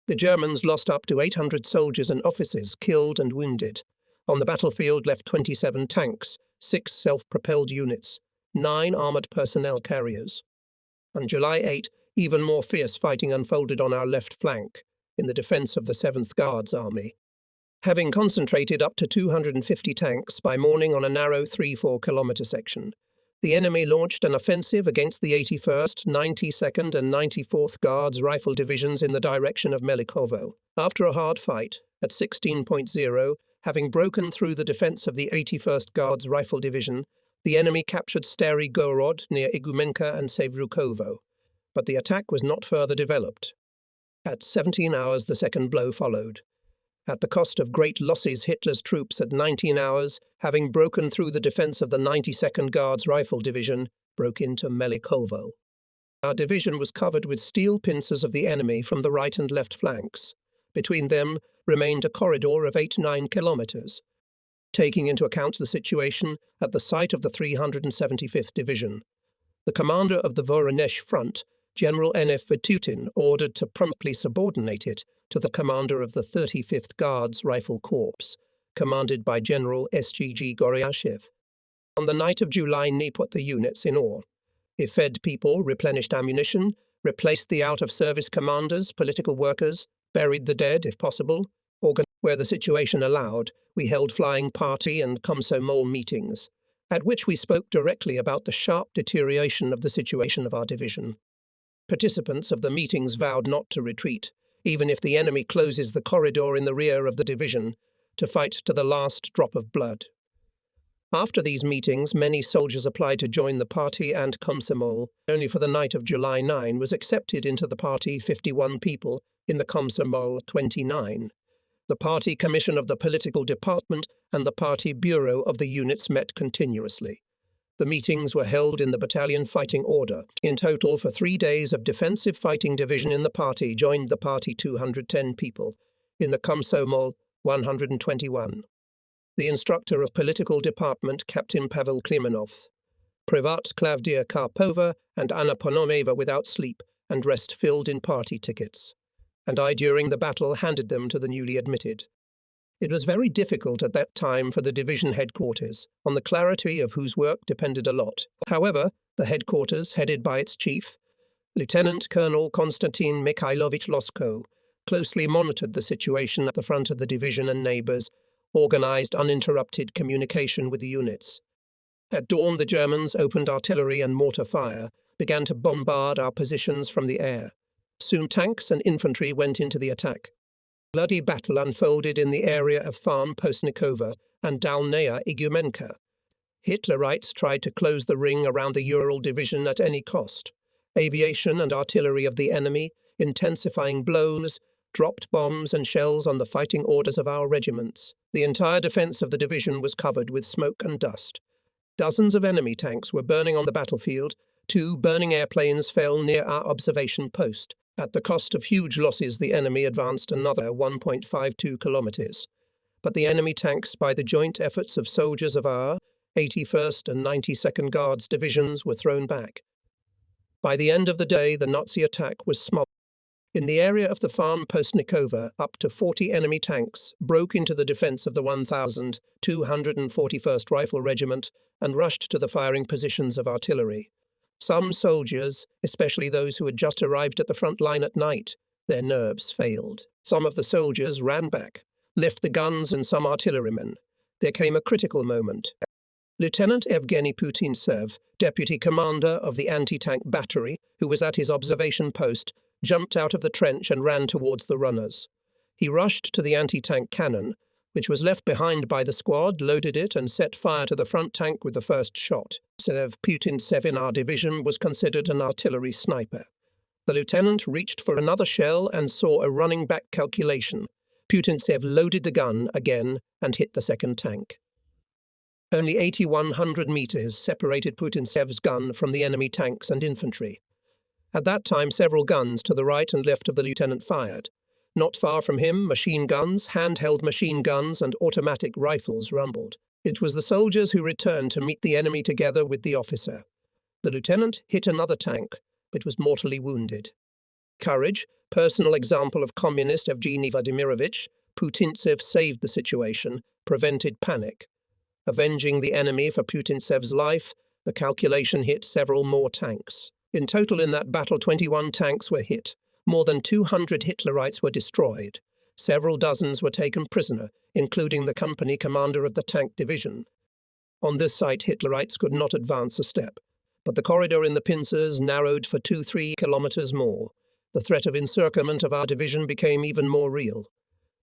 The Germans lost up to 800 soldiers and officers killed and wounded. On the battlefield left 27 tanks, 6 self-propelled units, 9 armoured personnel carriers. On July 8, even more fierce fighting unfolded on our left flank, in the defence of the 7th Guards Army. Having concentrated up to 250 tanks by morning on a narrow 3-4 kilometre section, the enemy launched an offensive against the 81st, 92nd and 94th Guards Rifle Divisions in the direction of Melikovo. After a hard fight, at 16.0, having broken through the defence of the 81st Guards Rifle Division, the enemy captured Stary Gorod near Igumenka and Sevrukovo, but the attack was not further developed. At 17 hours the second blow followed. At the cost of great losses, Hitler's troops at 19 hours, having broken through the defense of the 92nd Guards Rifle Division, broke into Melikovo. Our division was covered with steel pincers of the enemy from the right and left flanks. Between them remained a corridor of 8–9 kilometers. Taking into account the situation at the site of the 375th Division, the commander of the Voronezh front, General N.F. Vatutin, ordered to promptly subordinate it to the commander of the 35th Guards Rifle Corps, commanded by General S.G.G. Goryashev. On the night of July, he put the units in order. He fed people, replenished ammunition, replaced the out-of-service commanders, political workers, buried the dead, if possible. Where the situation allowed, we held flying party and Komsomol meetings, at which we spoke directly about the sharp deterioration of the situation of our division. Participants of the meetings vowed not to retreat, even if the enemy closes the corridor in the rear of the division, to fight to the last drop of blood. After these meetings, many soldiers applied to join the party, and Komsomol, only for the night of July 9, was accepted into the party 51 people, in the Komsomol 29. The party commission of the political department and the party bureau of the units met continuously. The meetings were held in the battalion fighting order. In total, for 3 days of defensive fighting division in the party joined the party 210 people, in the Komsomol 121. The instructor of political department, Captain Pavel Klimenov, Privat Klavdia Karpova and Anna Ponomeva without sleep and rest filled in party tickets, and I during the battle handed them to the newly admitted. It was very difficult at that time for the division headquarters, on the clarity of whose work depended a lot. However, the headquarters, headed by its chief, Lieutenant Colonel Konstantin Mikhailovich Losko, closely monitored the situation at the front of the division and neighbours, organised uninterrupted communication with the units. At dawn, the Germans opened artillery and mortar fire, began to bombard our positions from the air. Soon tanks and infantry went into the attack. Bloody battle unfolded in the area of Farm Postnikova and Dalnaya Igumenka. Hitlerites tried to close the ring around the Ural division at any cost. Aviation and artillery of the enemy, intensifying blows, dropped bombs and shells on the fighting orders of our regiments. The entire defence of the division was covered with smoke and dust. Dozens of enemy tanks were burning on the battlefield. 2 burning airplanes fell near our observation post. At the cost of huge losses, the enemy advanced another 1.52 kilometers. But the enemy tanks, by the joint efforts of soldiers of our 81st and 92nd Guards divisions, were thrown back. By the end of the day, the Nazi attack was smothered. In the area of the Farm Postnikova, up to 40 enemy tanks broke into the defence of the 1,241st Rifle Regiment and rushed to the firing positions of artillery. Some soldiers, especially those who had just arrived at the front line at night, their nerves failed. Some of the soldiers ran back, left the guns and some artillerymen. There came a critical moment. Lieutenant Evgeny Putintsev, deputy commander of the anti-tank battery, who was at his observation post, jumped out of the trench and ran towards the runners. He rushed to the anti-tank cannon, which was left behind by the squad, loaded it and set fire to the front tank with the first shot. Putintsev in our division was considered an artillery sniper. The lieutenant reached for another shell and saw a running back calculation. Putintsev loaded the gun again and hit the second tank. Only 8,100 meters separated Putintsev's gun from the enemy tanks and infantry. At that time, several guns to the right and left of the lieutenant fired. Not far from him, machine guns, handheld machine guns, and automatic rifles rumbled. It was the soldiers who returned to meet the enemy together with the officer. The lieutenant hit another tank, but was mortally wounded. Courage, personal example of communist Evgeny Vladimirovich, Putintsev saved the situation, prevented panic. Avenging the enemy for Putintsev's life, the calculation hit several more tanks. In total in that battle, 21 tanks were hit. More than 200 Hitlerites were destroyed. Several dozens were taken prisoner, including the company commander of the tank division. On this site, Hitlerites could not advance a step, but the corridor in the pincers narrowed for 2–3 kilometers more. The threat of encirclement of our division became even more real.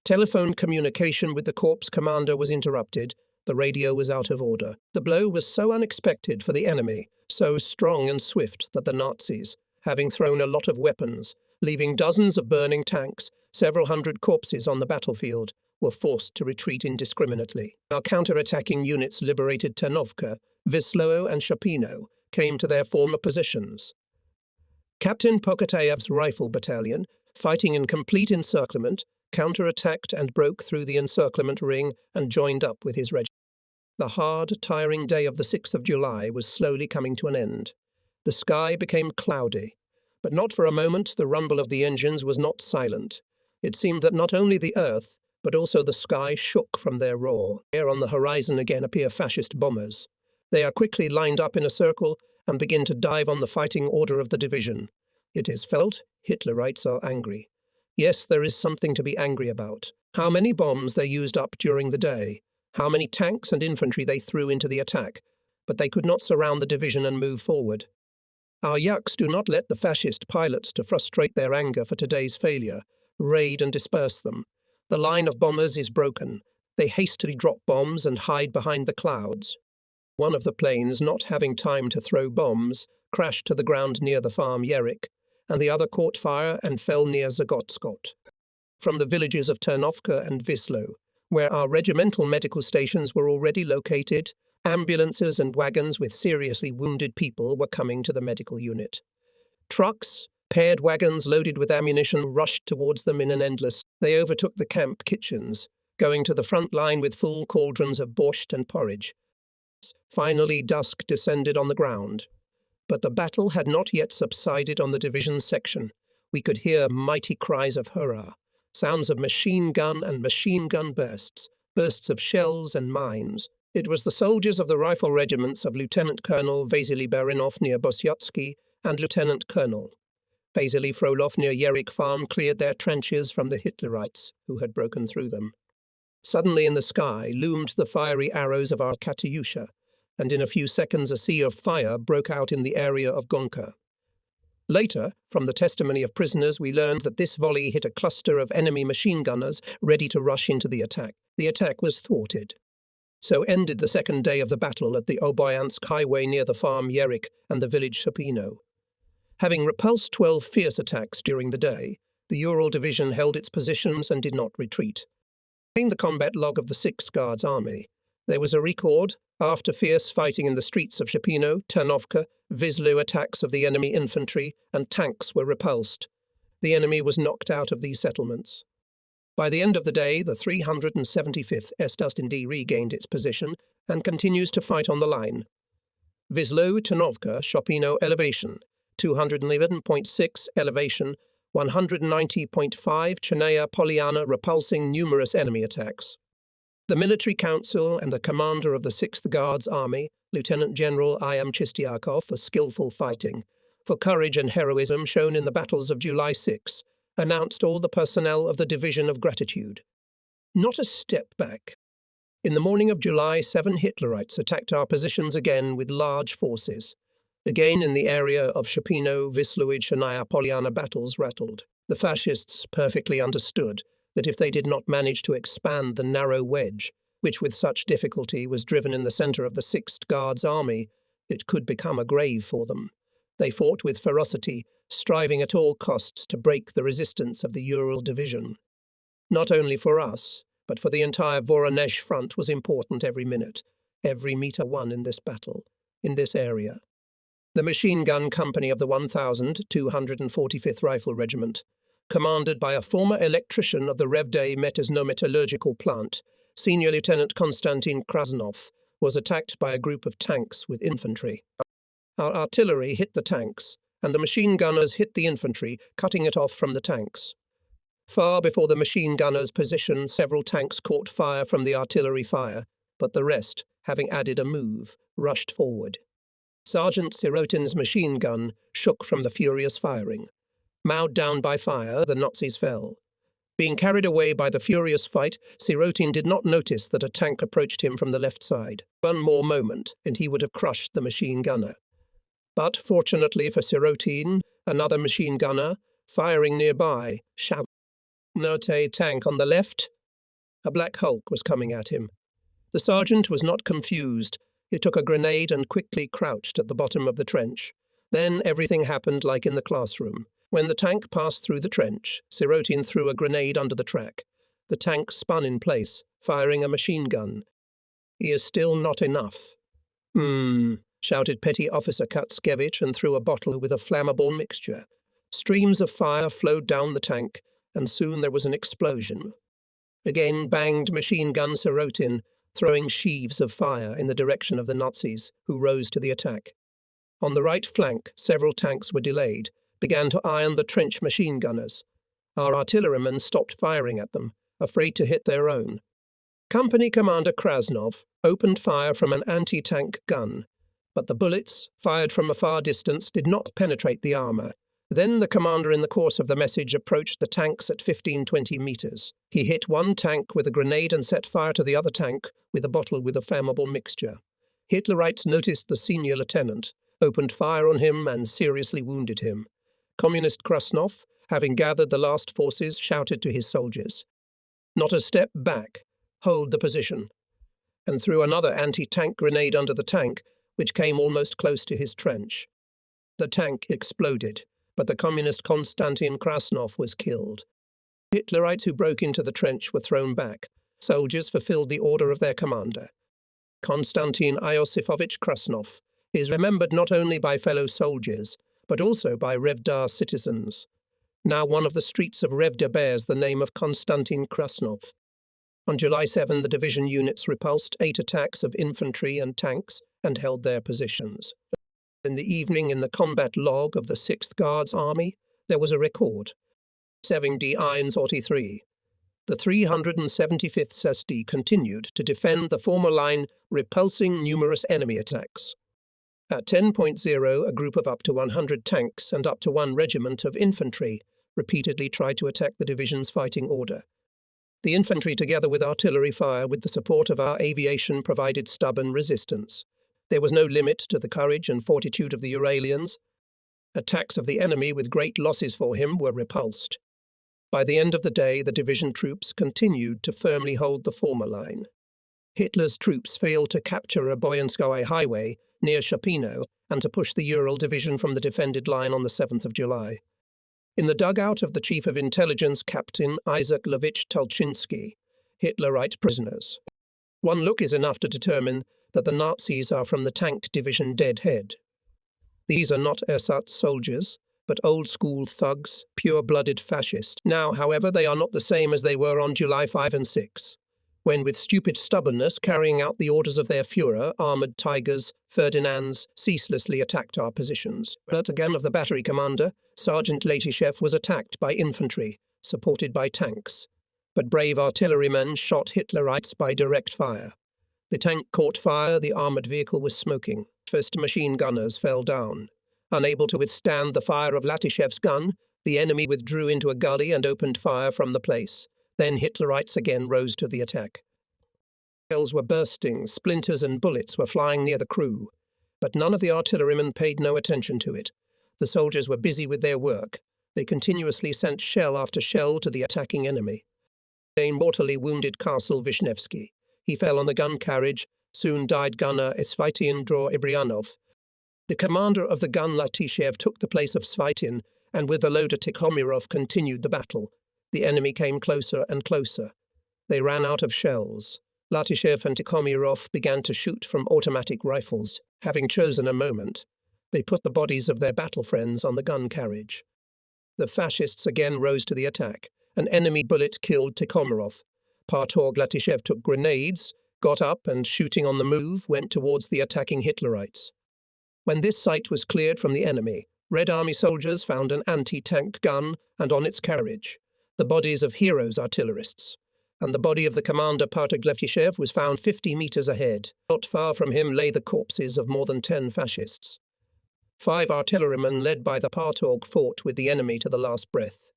Telephone communication with the corps commander was interrupted. The radio was out of order. The blow was so unexpected for the enemy, so strong and swift that the Nazis, having thrown a lot of weapons, leaving dozens of burning tanks, several hundred corpses on the battlefield, were forced to retreat indiscriminately. Our counter-attacking units liberated Ternovka, Vislovo and Shapino, came to their former positions. Captain Pokotayev's rifle battalion, fighting in complete encirclement, counter-attacked and broke through the encirclement ring and joined up with his regiment. The hard, tiring day of the 6th of July was slowly coming to an end. The sky became cloudy, but not for a moment the rumble of the engines was not silent. It seemed that not only the earth, but also the sky shook from their roar. There on the horizon again appear fascist bombers. They are quickly lined up in a circle and begin to dive on the fighting order of the division. It is felt Hitlerites are angry. Yes, there is something to be angry about. How many bombs they used up during the day, how many tanks and infantry they threw into the attack, but they could not surround the division and move forward. Our Yuks do not let the fascist pilots, to frustrate their anger for today's failure, raid and disperse them. The line of bombers is broken. They hastily drop bombs and hide behind the clouds. One of the planes, not having time to throw bombs, crashed to the ground near the farm Yerik, and the other caught fire and fell near Zagotskot. From the villages of Ternovka and Vislo, where our regimental medical stations were already located, ambulances and wagons with seriously wounded people were coming to the medical unit. Trucks, paired wagons loaded with ammunition rushed towards them in an endless. They overtook the camp kitchens, going to the front line with full cauldrons of borscht and porridge. Finally, dusk descended on the ground. But the battle had not yet subsided on the division section. We could hear mighty cries of hurrah, sounds of machine gun and machine gun bursts, bursts of shells and mines. It was the soldiers of the rifle regiments of Lieutenant Colonel Vasily Barinov near Bosyatsky and Lieutenant Colonel Vasily Frolov near Yerik Farm cleared their trenches from the Hitlerites who had broken through them. Suddenly in the sky loomed the fiery arrows of our Katyusha, and in a few seconds a sea of fire broke out in the area of Gonka. Later, from the testimony of prisoners, we learned that this volley hit a cluster of enemy machine gunners ready to rush into the attack. The attack was thwarted. So ended the second day of the battle at the Oboyansk highway near the farm Yerik and the village Shapino. Having repulsed 12 fierce attacks during the day, the Ural Division held its positions and did not retreat. In the combat log of the 6th Guards Army, there was a record, after fierce fighting in the streets of Shapino, Ternovka, Vislo attacks of the enemy infantry and tanks were repulsed. The enemy was knocked out of these settlements. By the end of the day, the 375th S-D regained its position and continues to fight on the line. Vislo, Ternovka, Shapino elevation, 211.6 elevation, 190.5 Chernaya Polyana repulsing numerous enemy attacks. The Military Council and the commander of the 6th Guards Army, Lieutenant General I.M. Chistiakov, for skillful fighting, for courage and heroism shown in the battles of July 6, announced all the personnel of the Division of Gratitude. Not a step back. In the morning of July 7, Hitlerites attacked our positions again with large forces. Again in the area of Shapino, Vislo, Chernaya Polyana battles rattled. The fascists perfectly understood that if they did not manage to expand the narrow wedge, which with such difficulty was driven in the centre of the 6th Guards Army, it could become a grave for them. They fought with ferocity, striving at all costs to break the resistance of the Ural Division. Not only for us, but for the entire Voronezh front was important every minute, every metre won in this battle, in this area. The machine gun company of the 1,245th Rifle Regiment, commanded by a former electrician of the Revday Metallurgical Plant, Senior Lieutenant Konstantin Krasnov, was attacked by a group of tanks with infantry. Our artillery hit the tanks, and the machine gunners hit the infantry, cutting it off from the tanks. Far before the machine gunners' position, several tanks caught fire from the artillery fire, but the rest, having added a move, rushed forward. Sergeant Sirotin's machine gun shook from the furious firing. Mowed down by fire, the Nazis fell. Being carried away by the furious fight, Sirotin did not notice that a tank approached him from the left side. One more moment, and he would have crushed the machine gunner. But, fortunately for Sirotin, another machine gunner, firing nearby, shouted, "Note tank on the left!" A black hulk was coming at him. The sergeant was not confused. He took a grenade and quickly crouched at the bottom of the trench. Then everything happened like in the classroom. When the tank passed through the trench, Sirotin threw a grenade under the track. The tank spun in place, firing a machine gun. "He is still not enough." Shouted Petty Officer Katskevich and threw a bottle with a flammable mixture. Streams of fire flowed down the tank, and soon there was an explosion. Again banged machine gun Sirotin, throwing sheaves of fire in the direction of the Nazis, who rose to the attack. On the right flank, several tanks were delayed, began to iron the trench machine gunners. Our artillerymen stopped firing at them, afraid to hit their own. Company Commander Krasnov opened fire from an anti-tank gun, but the bullets, fired from a far distance, did not penetrate the armour. Then the commander in the course of the message approached the tanks at 15-20 metres. He hit one tank with a grenade and set fire to the other tank with a bottle with a flammable mixture. Hitlerites noticed the senior lieutenant, opened fire on him and seriously wounded him. Communist Krasnov, having gathered the last forces, shouted to his soldiers, "Not a step back, hold the position," and threw another anti-tank grenade under the tank, which came almost close to his trench. The tank exploded, but the communist Konstantin Krasnov was killed. Hitlerites who broke into the trench were thrown back. Soldiers fulfilled the order of their commander. Konstantin Iosifovich Krasnov is remembered not only by fellow soldiers, but also by Revda citizens. Now one of the streets of Revda bears the name of Konstantin Krasnov. On July 7, the division units repulsed 8 attacks of infantry and tanks and held their positions. In the evening, in the combat log of the 6th Guards Army, there was a record. 7D-43. The 375th SD continued to defend the former line, repulsing numerous enemy attacks. At 10.0, a group of up to 100 tanks and up to 1 regiment of infantry repeatedly tried to attack the division's fighting order. The infantry, together with artillery fire with the support of our aviation, provided stubborn resistance. There was no limit to the courage and fortitude of the Uralians. Attacks of the enemy with great losses for him were repulsed. By the end of the day, the division troops continued to firmly hold the former line. Hitler's troops failed to capture a Boyanskoye highway near Shapino and to push the Ural division from the defended line on the 7th of July. In the dugout of the Chief of Intelligence, Captain Isaac Levich Tulchinsky, Hitlerite prisoners. One look is enough to determine that the Nazis are from the tanked division Deadhead. These are not ersatz soldiers, but old-school thugs, pure-blooded fascists. Now, however, they are not the same as they were on July 5 and 6, when with stupid stubbornness, carrying out the orders of their Führer, armoured Tigers, Ferdinands, ceaselessly attacked our positions. But again of the battery commander, Sergeant Letishev, was attacked by infantry, supported by tanks. But brave artillerymen shot Hitlerites by direct fire. The tank caught fire, the armoured vehicle was smoking. First machine gunners fell down. Unable to withstand the fire of Latishev's gun, the enemy withdrew into a gully and opened fire from the place. Then Hitlerites again rose to the attack. Shells were bursting, splinters and bullets were flying near the crew, but none of the artillerymen paid no attention to it. The soldiers were busy with their work. They continuously sent shell after shell to the attacking enemy. They mortally wounded Castle Vishnevsky. He fell on the gun carriage. Soon died gunner Svaitin Ibryanov. The commander of the gun Latishev took the place of Svaitin, and with the loader Tikhomirov continued the battle. The enemy came closer and closer. They ran out of shells. Latishev and Tikhomirov began to shoot from automatic rifles. Having chosen a moment, they put the bodies of their battle friends on the gun carriage. The fascists again rose to the attack. An enemy bullet killed Tikhomirov. Partorg Latishev took grenades, got up and, shooting on the move, went towards the attacking Hitlerites. When this site was cleared from the enemy, Red Army soldiers found an anti-tank gun and on its carriage the bodies of heroes artillerists, and the body of the commander Partorg Latishev was found 50 meters ahead. Not far from him lay the corpses of more than 10 fascists. 5 artillerymen led by the Partorg fought with the enemy to the last breath.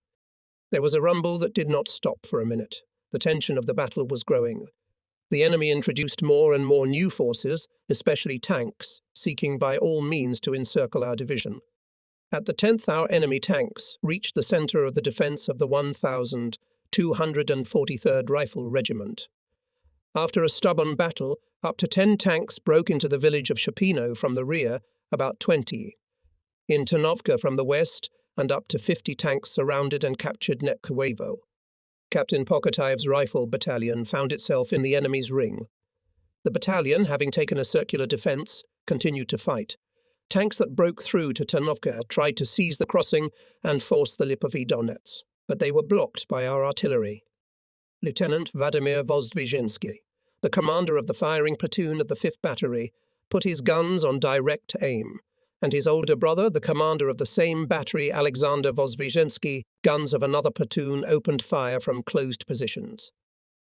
There was a rumble that did not stop for a minute. The tension of the battle was growing. The enemy introduced more and more new forces, especially tanks, seeking by all means to encircle our division. At the 10th hour, enemy tanks reached the centre of the defence of the 1,243rd Rifle Regiment. After a stubborn battle, up to 10 tanks broke into the village of Shapino from the rear, about 20. In Ternovka from the west, and up to 50 tanks surrounded and captured Netkowevo. Captain Pokotayev's rifle battalion found itself in the enemy's ring. The battalion, having taken a circular defence, continued to fight. Tanks that broke through to Ternovka tried to seize the crossing and force the Lipovy Donets, but they were blocked by our artillery. Lieutenant Vladimir Vozdvizhensky, the commander of the firing platoon of the 5th Battery, put his guns on direct aim, and his older brother, the commander of the same battery, Alexander Vozdvizhensky, guns of another platoon opened fire from closed positions.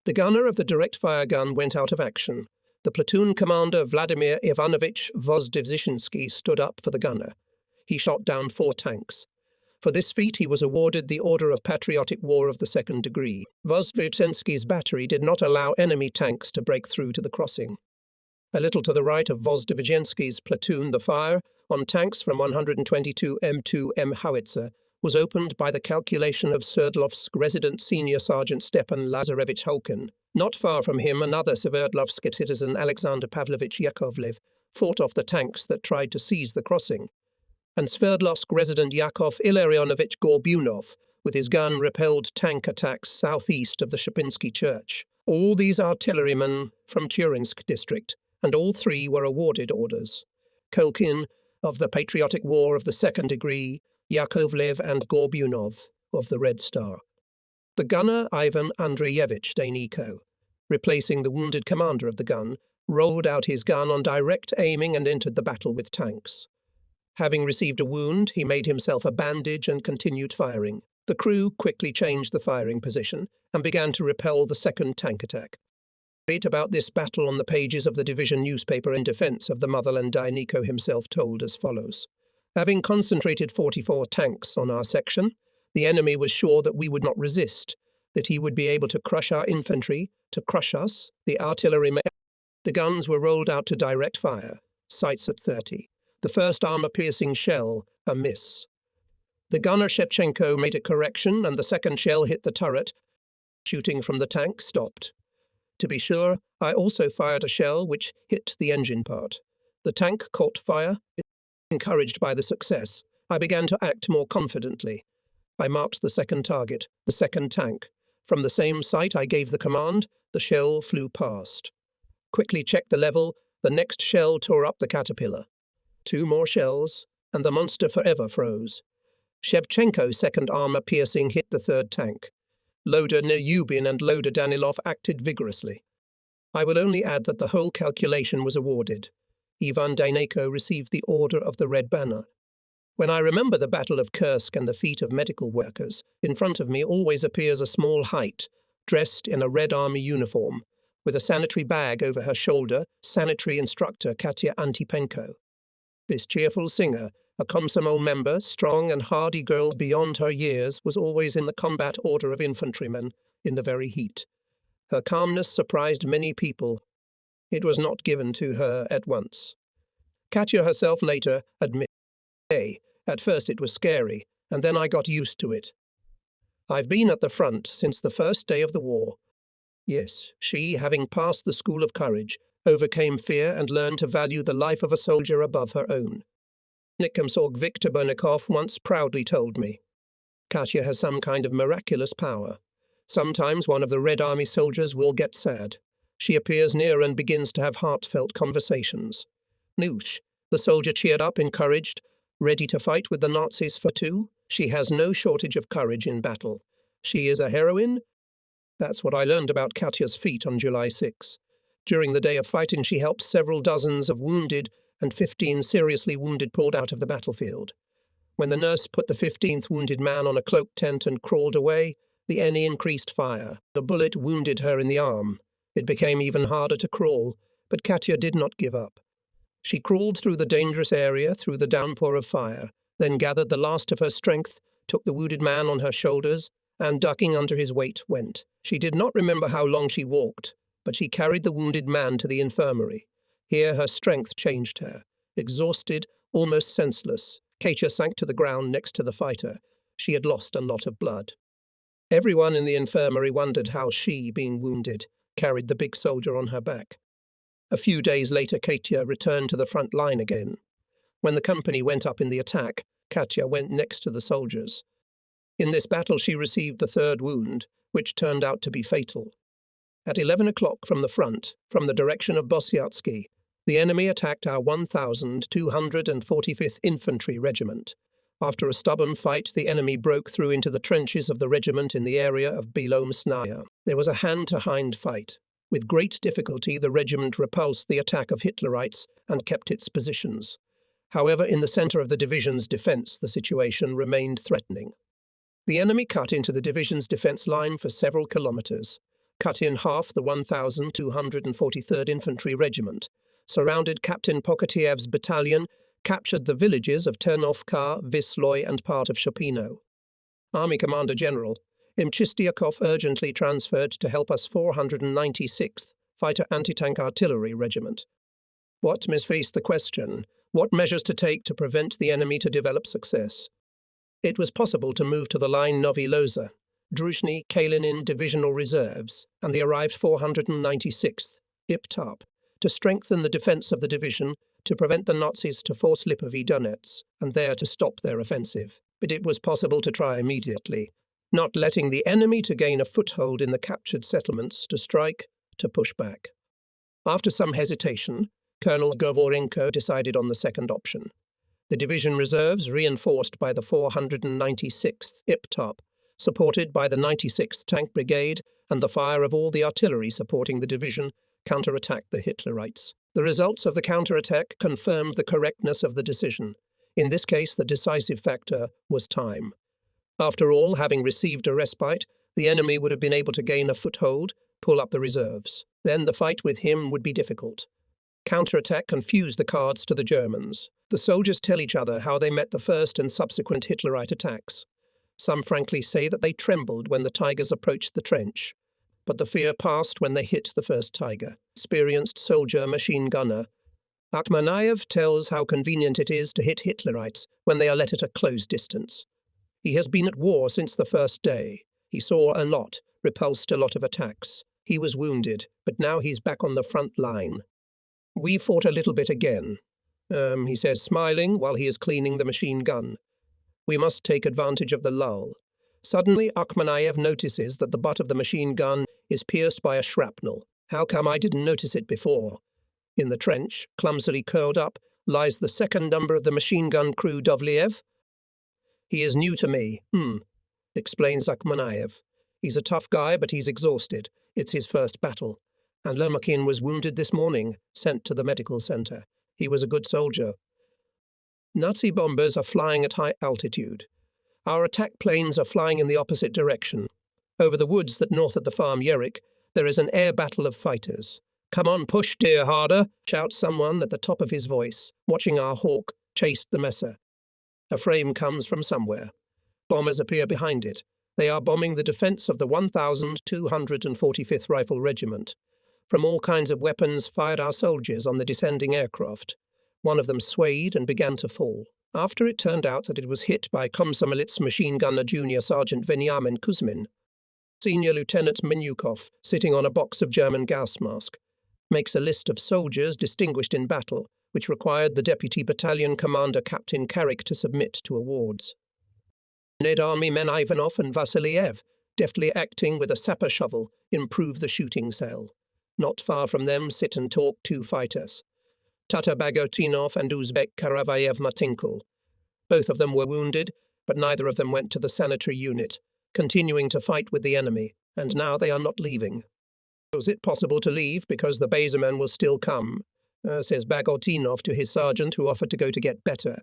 The gunner of the direct fire gun went out of action. The platoon commander, Vladimir Ivanovich Vozdvizhensky, stood up for the gunner. He shot down 4 tanks. For this feat he was awarded the Order of Patriotic War of the 2nd degree. Vozdvizhensky's battery did not allow enemy tanks to break through to the crossing. A little to the right of Vozdvizhensky's platoon, the fire on tanks from 122 M2M howitzer was opened by the calculation of Sverdlovsk resident Senior Sergeant Stepan Lazarevich Holkin. Not far from him, another Sverdlovsk citizen, Alexander Pavlovich Yakovlev, fought off the tanks that tried to seize the crossing. And Sverdlovsk resident Yakov Illarionovich Gorbunov, with his gun, repelled tank attacks southeast of the Shapinsky Church. All these artillerymen from Turinsk district, and all 3 were awarded orders. Kolkin of the Patriotic War of the 2nd degree, Yakovlev and Gorbunov of the Red Star. The gunner, Ivan Andreyevich Dayniko, replacing the wounded commander of the gun, rolled out his gun on direct aiming and entered the battle with tanks. Having received a wound, he made himself a bandage and continued firing. The crew quickly changed the firing position and began to repel the second tank attack. Read about this battle on the pages of the division newspaper in defence of the motherland. Dayniko himself told as follows. Having concentrated 44 tanks on our section, the enemy was sure that we would not resist, that he would be able to crush our infantry, to crush us, the artillery. The guns were rolled out to direct fire, sights at 30. The first armor-piercing shell, a miss. The gunner Shevchenko made a correction and the second shell hit the turret. Shooting from the tank stopped. To be sure, I also fired a shell which hit the engine part. The tank caught fire. Encouraged by the success, I began to act more confidently. I marked the second target, the second tank. From the same site I gave the command, the shell flew past. Quickly checked the level, the next shell tore up the caterpillar. 2 more shells, and the monster forever froze. Shevchenko's second armor-piercing hit the 3rd tank. Loader Neryubin and Loader Danilov acted vigorously. I will only add that the whole calculation was awarded. Ivan Dayniko received the Order of the Red Banner. When I remember the Battle of Kursk and the feat of medical workers, in front of me always appears a small height, dressed in a Red Army uniform, with a sanitary bag over her shoulder, sanitary instructor Katya Antipenko. This cheerful singer, a Komsomol member, strong and hardy girl beyond her years, was always in the combat order of infantrymen, in the very heat. Her calmness surprised many people. It was not given to her at once. Katya herself later admitted, at first it was scary, and then I got used to it. I've been at the front since the first day of the war. Yes, she, having passed the school of courage, overcame fear and learned to value the life of a soldier above her own. Nikomsorg Viktor Bernikov once proudly told me, Katya has some kind of miraculous power. Sometimes one of the Red Army soldiers will get sad. She appears near and begins to have heartfelt conversations. Noosh, the soldier cheered up, encouraged, ready to fight with the Nazis for 2. She has no shortage of courage in battle. She is a heroine. That's what I learned about Katya's feat on July 6. During the day of fighting, she helped several dozens of wounded and 15 seriously wounded pulled out of the battlefield. When the nurse put the 15th wounded man on a cloak tent and crawled away, the enemy increased fire. The bullet wounded her in the arm. It became even harder to crawl, but Katya did not give up. She crawled through the dangerous area, through the downpour of fire, then gathered the last of her strength, took the wounded man on her shoulders, and ducking under his weight went. She did not remember how long she walked, but she carried the wounded man to the infirmary. Here her strength changed her. Exhausted, almost senseless, Katya sank to the ground next to the fighter. She had lost a lot of blood. Everyone in the infirmary wondered how she, being wounded, carried the big soldier on her back. A few days later, Katya returned to the front line again. When the company went up in the attack, Katya went next to the soldiers. In this battle she received the 3rd wound, which turned out to be fatal. At 11 o'clock from the front, from the direction of Bosyatsky, the enemy attacked our 1,245th Infantry Regiment. After a stubborn fight, the enemy broke through into the trenches of the regiment in the area of Belomsnaya. There was a hand-to-hand fight. With great difficulty, the regiment repulsed the attack of Hitlerites and kept its positions. However, in the centre of the division's defence, the situation remained threatening. The enemy cut into the division's defence line for several kilometres, cut in half the 1,243rd Infantry Regiment, surrounded Captain Pokotiev's battalion, captured the villages of Ternovka, Visloy and part of Shopino. Army Commander General Mchistiakov urgently transferred to help us 496th Fighter Anti-Tank Artillery Regiment. What misfaced the question, what measures to take to prevent the enemy to develop success? It was possible to move to the line Novi Loza, Druzhny Kalinin Divisional Reserves, and the arrived 496th, IPTAP, to strengthen the defence of the division, to prevent the Nazis to force Lipovy Donets, and there to stop their offensive. But it was possible to try immediately, not letting the enemy to gain a foothold in the captured settlements, to strike, to push back. After some hesitation, Colonel Govorenko decided on the second option. The division reserves, reinforced by the 496th IPTAP, supported by the 96th Tank Brigade and the fire of all the artillery supporting the division, counterattacked the Hitlerites. The results of the counterattack confirmed the correctness of the decision. In this case, the decisive factor was time. After all, having received a respite, the enemy would have been able to gain a foothold, pull up the reserves. Then the fight with him would be difficult. Counterattack confused the cards to the Germans. The soldiers tell each other how they met the first and subsequent Hitlerite attacks. Some frankly say that they trembled when the Tigers approached the trench. But the fear passed when they hit the first Tiger. Experienced soldier machine gunner Akhmanayev tells how convenient it is to hit Hitlerites when they are let at a close distance. He has been at war since the first day. He saw a lot, repulsed a lot of attacks. He was wounded, but now he's back on the front line. We fought a little bit again, he says, smiling while he is cleaning the machine gun. We must take advantage of the lull. Suddenly, Akhmanayev notices that the butt of the machine gun is pierced by a shrapnel. How come I didn't notice it before? In the trench, clumsily curled up, lies the second number of the machine gun crew Dovliev. He is new to me, explains Akhmanayev. He's a tough guy, but he's exhausted. It's his first battle. And Lermakin was wounded this morning, sent to the medical centre. He was a good soldier. Nazi bombers are flying at high altitude. Our attack planes are flying in the opposite direction. Over the woods that north of the farm Yerik, there is an air battle of fighters. Come on, push, dear, harder, shouts someone at the top of his voice, watching our hawk chase the Messer. A frame comes from somewhere. Bombers appear behind it. They are bombing the defence of the 1,245th Rifle Regiment. From all kinds of weapons fired our soldiers on the descending aircraft. One of them swayed and began to fall. After it turned out that it was hit by Komsomolets machine gunner Junior Sergeant Veniamin Kuzmin, Senior Lieutenant Menyukov, sitting on a box of German gas mask, makes a list of soldiers distinguished in battle, which required the Deputy Battalion Commander Captain Carrick to submit to awards. Ned Army men Ivanov and Vasiliev, deftly acting with a sapper shovel, improve the shooting cell. Not far from them sit and talk two fighters, Tatar Bagotinov and Uzbek Karavayev Matinko. Both of them were wounded, but neither of them went to the sanitary unit, continuing to fight with the enemy, and now they are not leaving. Was it possible to leave because the Basermen will still come? Says Bagotinov to his sergeant, who offered to go to get better.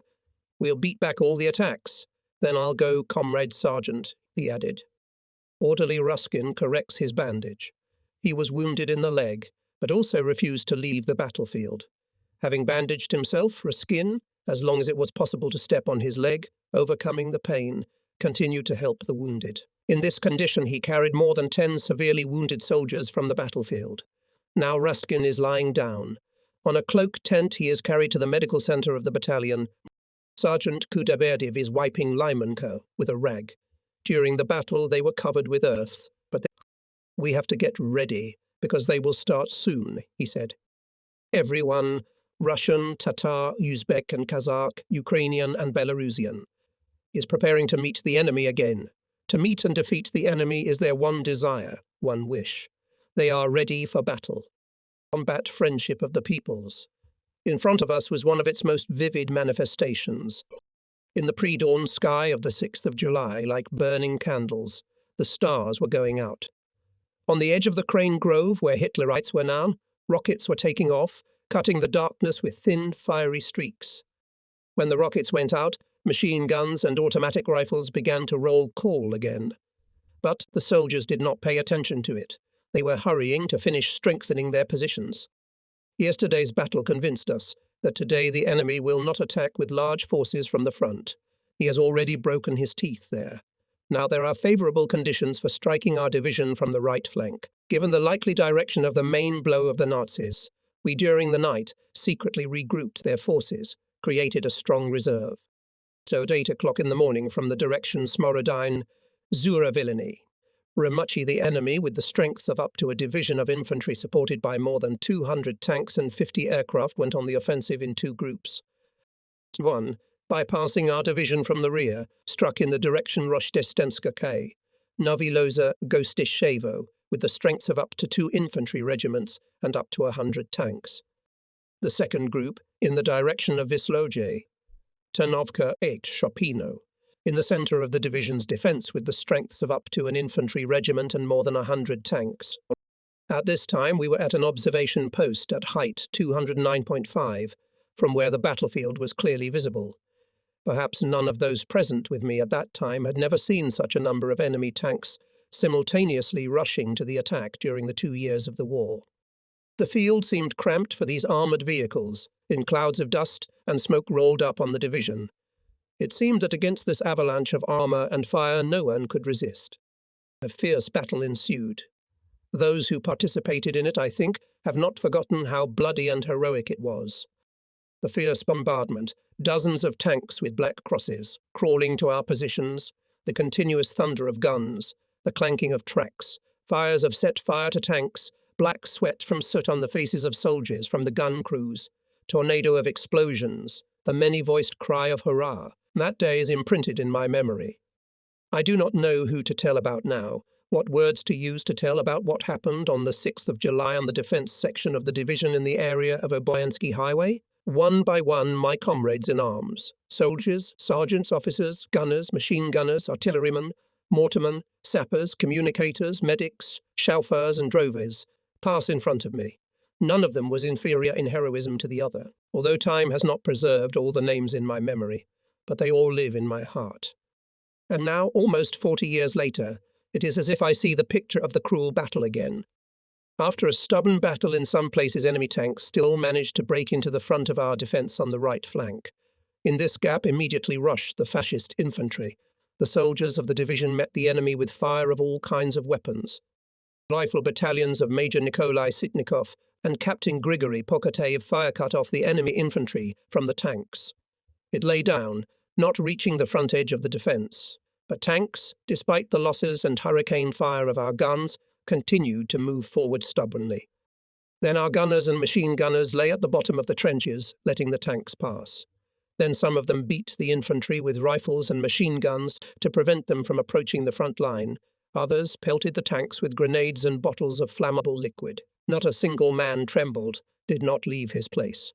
We'll beat back all the attacks. Then I'll go, comrade sergeant, he added. Orderly Ruskin corrects his bandage. He was wounded in the leg, but also refused to leave the battlefield. Having bandaged himself, Ruskin, as long as it was possible to step on his leg, overcoming the pain, continued to help the wounded. In this condition, he carried more than 10 severely wounded soldiers from the battlefield. Now Ruskin is lying down. On a cloak tent, he is carried to the medical centre of the battalion. Sergeant Kudaberdiv is wiping Lymanko with a rag. During the battle, they were covered with earth, but we have to get ready, because they will start soon, he said. Everyone, Russian, Tatar, Uzbek and Kazakh, Ukrainian and Belarusian, is preparing to meet the enemy again. To meet and defeat the enemy is their one desire, one wish. They are ready for battle. Combat friendship of the peoples. In front of us was one of its most vivid manifestations. In the pre-dawn sky of the 6th of July, like burning candles, the stars were going out. On the edge of the Crane Grove, where Hitlerites were now, rockets were taking off, cutting the darkness with thin, fiery streaks. When the rockets went out, machine guns and automatic rifles began to roll call again. But the soldiers did not pay attention to it. They were hurrying to finish strengthening their positions. Yesterday's battle convinced us that today the enemy will not attack with large forces from the front. He has already broken his teeth there. Now there are favourable conditions for striking our division from the right flank. Given the likely direction of the main blow of the Nazis, we during the night secretly regrouped their forces, created a strong reserve. So at 8 o'clock in the morning from the direction Smorodine, Zuravillany, Ramucci the enemy with the strength of up to a division of infantry supported by more than 200 tanks and 50 aircraft went on the offensive in two groups. One, bypassing our division from the rear, struck in the direction Roshdestenska K, Novi Loza Gostishevo, with the strength of up to 2 infantry regiments and up to 100 tanks. The second group, in the direction of Visloje, Ternovka H. Shopino, in the centre of the division's defence with the strengths of up to an infantry regiment and more than 100 tanks. At this time we were at an observation post at height 209.5, from where the battlefield was clearly visible. Perhaps none of those present with me at that time had never seen such a number of enemy tanks simultaneously rushing to the attack during the 2 years of the war. The field seemed cramped for these armoured vehicles, in clouds of dust and smoke rolled up on the division. It seemed that against this avalanche of armour and fire no one could resist. A fierce battle ensued. Those who participated in it, I think, have not forgotten how bloody and heroic it was. The fierce bombardment, dozens of tanks with black crosses, crawling to our positions, the continuous thunder of guns, the clanking of tracks, fires of set fire to tanks, black sweat from soot on the faces of soldiers from the gun crews, tornado of explosions, the many-voiced cry of hurrah. That day is imprinted in my memory. I do not know who to tell about now, what words to use to tell about what happened on the 6th of July on the defence section of the division in the area of Oboyansky Highway. One by one, my comrades in arms, soldiers, sergeants, officers, gunners, machine gunners, artillerymen, mortarmen, sappers, communicators, medics, chauffeurs and drovers, pass in front of me. None of them was inferior in heroism to the other, although time has not preserved all the names in my memory, but they all live in my heart. And now, almost 40 years later, it is as if I see the picture of the cruel battle again. After a stubborn battle in some places, enemy tanks still managed to break into the front of our defence on the right flank. In this gap immediately rushed the fascist infantry. The soldiers of the division met the enemy with fire of all kinds of weapons. Rifle battalions of Major Nikolai Sitnikov and Captain Grigory Pokoteyev fire cut off the enemy infantry from the tanks. It lay down, not reaching the front edge of the defence, but tanks, despite the losses and hurricane fire of our guns, continued to move forward stubbornly. Then our gunners and machine gunners lay at the bottom of the trenches, letting the tanks pass. Then some of them beat the infantry with rifles and machine guns to prevent them from approaching the front line. Others pelted the tanks with grenades and bottles of flammable liquid. Not a single man trembled, did not leave his place.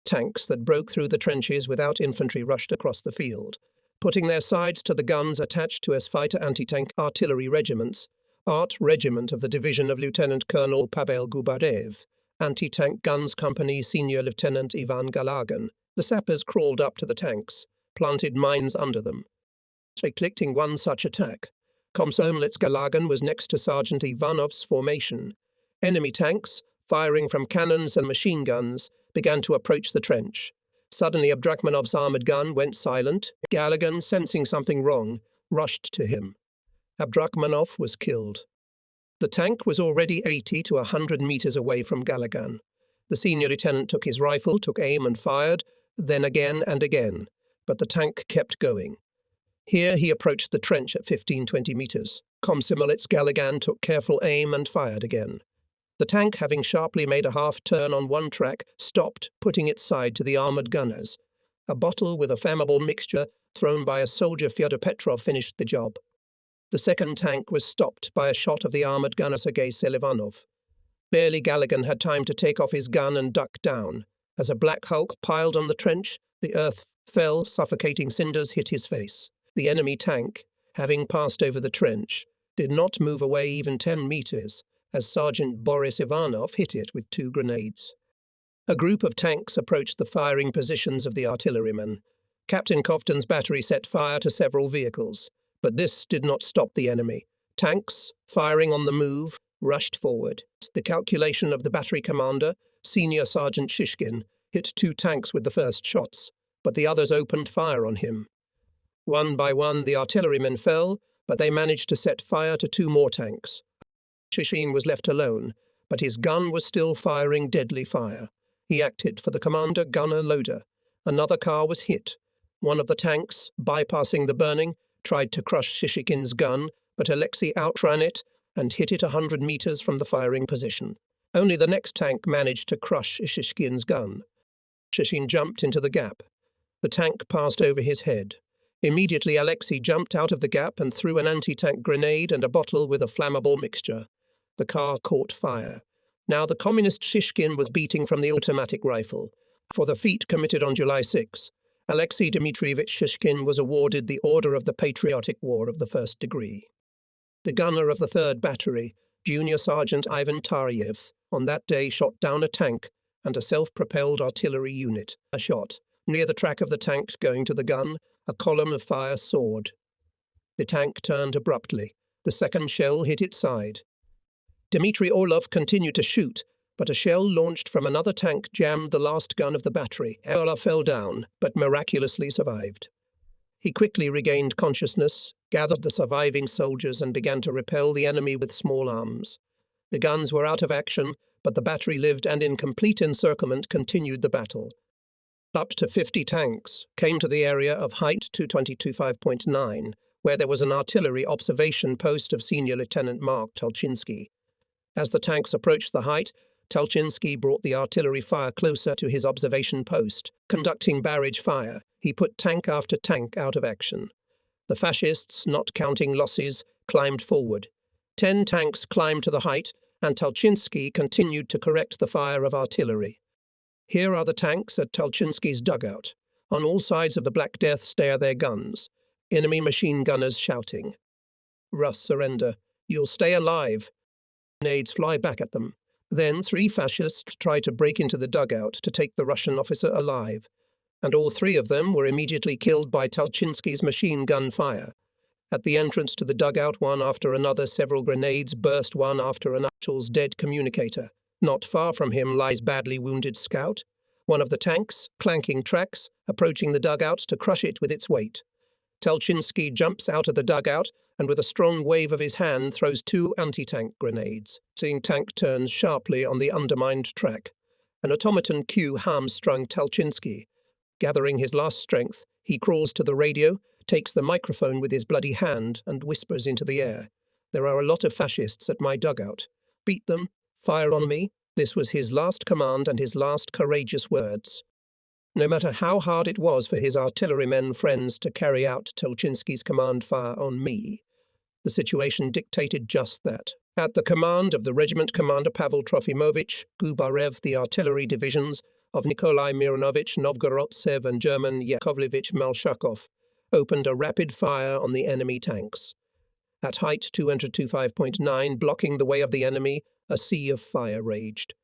Tanks that broke through the trenches without infantry rushed across the field, putting their sides to the guns attached to S-fighter anti-tank artillery regiments, Art Regiment of the Division of Lieutenant Colonel Pavel Gubarev, Anti-Tank Guns Company Senior Lieutenant Ivan Galagan. The sappers crawled up to the tanks, planted mines under them. Inflicting one such attack, Komsomolets Galagan was next to Sergeant Ivanov's formation. Enemy tanks, firing from cannons and machine guns, began to approach the trench. Suddenly Abdrakhmanov's armoured gun went silent. Galagan, sensing something wrong, rushed to him. Abdrakhmanov was killed. The tank was already 80 to 100 metres away from Galagan. The senior lieutenant took his rifle, took aim and fired, then again and again, but the tank kept going. Here he approached the trench at 15-20 metres. Komsomolets Galagan took careful aim and fired again. The tank, having sharply made a half-turn on one track, stopped, putting its side to the armoured gunners. A bottle with a flammable mixture thrown by a soldier Fyodor Petrov finished the job. The second tank was stopped by a shot of the armoured gunner Sergei Selivanov. Barely Galligan had time to take off his gun and duck down. As a black hulk piled on the trench, the earth fell, suffocating cinders hit his face. The enemy tank, having passed over the trench, did not move away even 10 metres, as Sergeant Boris Ivanov hit it with 2 grenades. A group of tanks approached the firing positions of the artillerymen. Captain Cofton's battery set fire to several vehicles, but this did not stop the enemy. Tanks, firing on the move, rushed forward. The calculation of the battery commander, Senior Sergeant Shishkin, hit 2 tanks with the first shots, but the others opened fire on him. One by one, the artillerymen fell, but they managed to set fire to 2 more tanks. Shishkin was left alone, but his gun was still firing deadly fire. He acted for the commander, gunner, loader. Another car was hit. One of the tanks, bypassing the burning, tried to crush Shishkin's gun, but Alexei outran it and hit it 100 meters from the firing position. Only the next tank managed to crush Shishkin's gun. Shishkin jumped into the gap. The tank passed over his head. Immediately Alexei jumped out of the gap and threw an anti-tank grenade and a bottle with a flammable mixture. The car caught fire. Now the communist Shishkin was beating from the automatic rifle. For the feat committed on July 6, Alexei Dmitrievich Shishkin was awarded the Order of the Patriotic War of the First Degree. The gunner of the 3rd Battery, Junior Sergeant Ivan Taryev, on that day shot down a tank and a self-propelled artillery unit. A shot. Near the track of the tank going to the gun, a column of fire soared. The tank turned abruptly. The second shell hit its side. Dmitry Orlov continued to shoot, but a shell launched from another tank jammed the last gun of the battery. Orlov fell down, but miraculously survived. He quickly regained consciousness, gathered the surviving soldiers and began to repel the enemy with small arms. The guns were out of action, but the battery lived and in complete encirclement continued the battle. Up to 50 tanks came to the area of height 222.5.9, where there was an artillery observation post of Senior Lieutenant Mark Tulchinsky. As the tanks approached the height, Tulchinsky brought the artillery fire closer to his observation post. Conducting barrage fire, he put tank after tank out of action. The fascists, not counting losses, climbed forward. 10 tanks climbed to the height, and Tulchinsky continued to correct the fire of artillery. Here are the tanks at Tulchinsky's dugout. On all sides of the Black Death stare their guns. Enemy machine gunners shouting. Russ, surrender. You'll stay alive. Grenades fly back at them. Then 3 fascists try to break into the dugout to take the Russian officer alive, and all 3 of them were immediately killed by Tulchinsky's machine gun fire. At the entrance to the dugout, one after another, several grenades burst one after another's dead communicator. Not far from him lies badly wounded Scout, one of the tanks, clanking tracks, approaching the dugout to crush it with its weight. Tulchinsky jumps out of the dugout and with a strong wave of his hand throws 2 anti-tank grenades. Seeing tank turns sharply on the undermined track. An automaton cue hamstrung Tulchinsky. Gathering his last strength, he crawls to the radio, takes the microphone with his bloody hand and whispers into the air. There are a lot of fascists at my dugout. Beat them, fire on me. This was his last command and his last courageous words. No matter how hard it was for his artillerymen friends to carry out Tulchinsky's command fire on me, the situation dictated just that. At the command of the regiment commander Pavel Trofimovich Gubarev, the artillery divisions of Nikolai Mironovich Novgorodtsev and German Yakovlevich Malshakov opened a rapid fire on the enemy tanks. At height 202.5.9, blocking the way of the enemy, a sea of fire raged.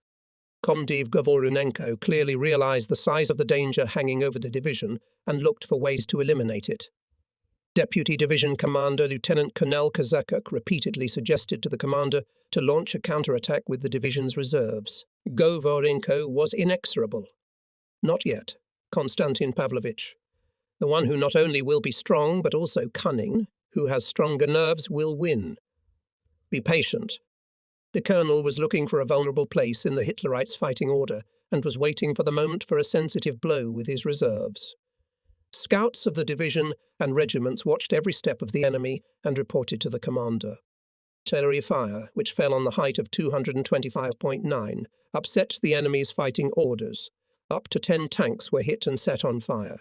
Komdiv Govorunenko clearly realized the size of the danger hanging over the division and looked for ways to eliminate it. Deputy Division Commander Lieutenant Colonel Kazakuk repeatedly suggested to the commander to launch a counterattack with the division's reserves. Govorenko was inexorable. Not yet, Konstantin Pavlovich. The one who not only will be strong but also cunning, who has stronger nerves, will win. Be patient. The colonel was looking for a vulnerable place in the Hitlerites' fighting order and was waiting for the moment for a sensitive blow with his reserves. Scouts of the division and regiments watched every step of the enemy and reported to the commander. Artillery fire, which fell on the height of 225.9, upset the enemy's fighting orders. Up to 10 tanks were hit and set on fire.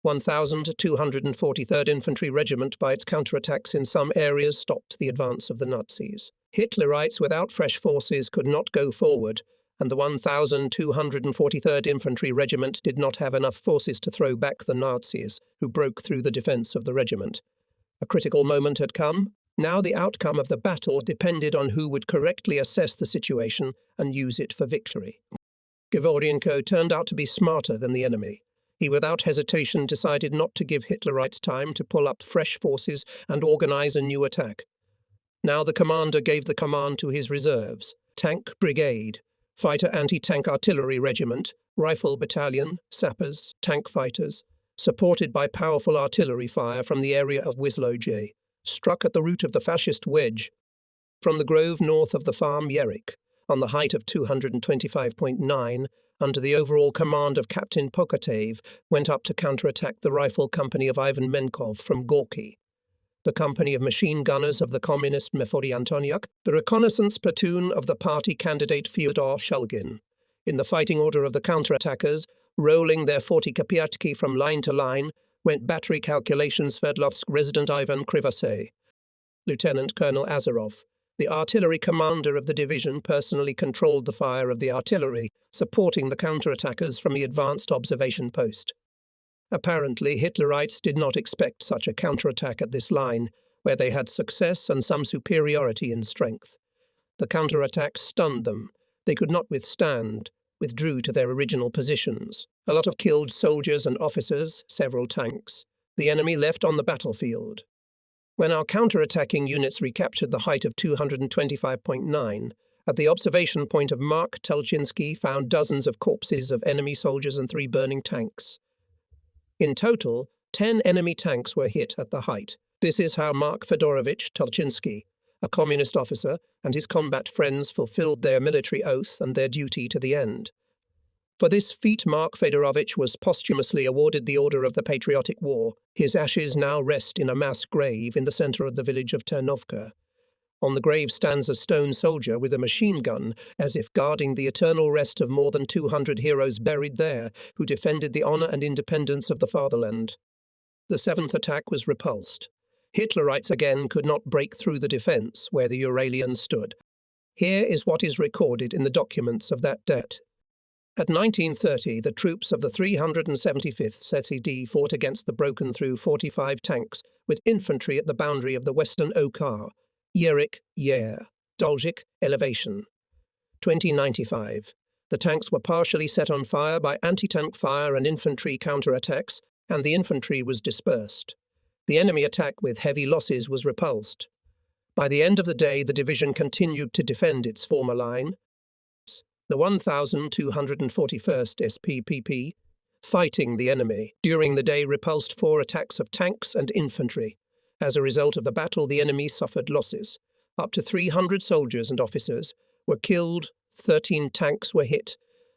1,243rd Infantry Regiment by its counterattacks in some areas stopped the advance of the Nazis. Hitlerites without fresh forces could not go forward, and the 1,243rd Infantry Regiment did not have enough forces to throw back the Nazis, who broke through the defence of the regiment. A critical moment had come. Now the outcome of the battle depended on who would correctly assess the situation and use it for victory. Gavorienko turned out to be smarter than the enemy. He without hesitation decided not to give Hitlerites time to pull up fresh forces and organize a new attack. Now the commander gave the command to his reserves: Tank Brigade, Fighter Anti-Tank Artillery Regiment, Rifle Battalion, Sappers, Tank Fighters, supported by powerful artillery fire from the area of Wisloje, struck at the root of the fascist wedge from the grove north of the farm Yerik, on the height of 225.9, under the overall command of Captain Pokatev, went up to counterattack the rifle company of Ivan Menkov from Gorky, the company of machine gunners of the communist Mefodi Antoniuk, the reconnaissance platoon of the party candidate Fyodor Shulgin. In the fighting order of the counterattackers, rolling their 40 Kapiatki from line to line, went battery calculation Sverdlovsk resident Ivan Krivasey. Lieutenant Colonel Azarov, the artillery commander of the division, personally controlled the fire of the artillery, supporting the counterattackers from the advanced observation post. Apparently, Hitlerites did not expect such a counterattack at this line, where they had success and some superiority in strength. The counterattack stunned them. They could not withstand, withdrew to their original positions. A lot of killed soldiers and officers, several tanks. The enemy left on the battlefield. When our counterattacking units recaptured the height of 225.9, at the observation point of Mark Telchinsky found dozens of corpses of enemy soldiers and 3 burning tanks. In total, 10 enemy tanks were hit at the height. This is how Mark Fedorovich Telchinsky, a communist officer, and his combat friends fulfilled their military oath and their duty to the end. For this feat, Mark Fedorovich was posthumously awarded the Order of the Patriotic War. His ashes now rest in a mass grave in the center of the village of Ternovka. On the grave stands a stone soldier with a machine gun, as if guarding the eternal rest of more than 200 heroes buried there, who defended the honor and independence of the fatherland. The 7th attack was repulsed. Hitlerites again could not break through the defense where the Uralians stood. Here is what is recorded in the documents of that date. At 1930, the troops of the 375th SED fought against the broken-through 45 tanks with infantry at the boundary of the western Okar, Yerik, Yer, Dolzhik, elevation. 2095. The tanks were partially set on fire by anti-tank fire and infantry counterattacks, and the infantry was dispersed. The enemy attack with heavy losses was repulsed. By the end of the day, the division continued to defend its former line. The 1,241st SPPP, fighting the enemy, during the day repulsed 4 attacks of tanks and infantry. As a result of the battle, the enemy suffered losses. Up to 300 soldiers and officers were killed, 13 tanks were hit.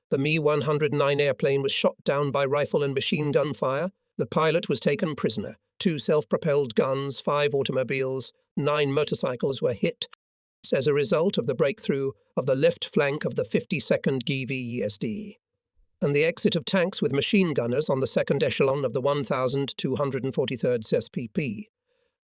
The Mi-109 airplane was shot down by rifle and machine gun fire. The pilot was taken prisoner. 2 self-propelled guns, 5 automobiles, 9 motorcycles were hit as a result of the breakthrough of the left flank of the 52nd GVESD, and the exit of tanks with machine gunners on the second echelon of the 1,243rd SPP.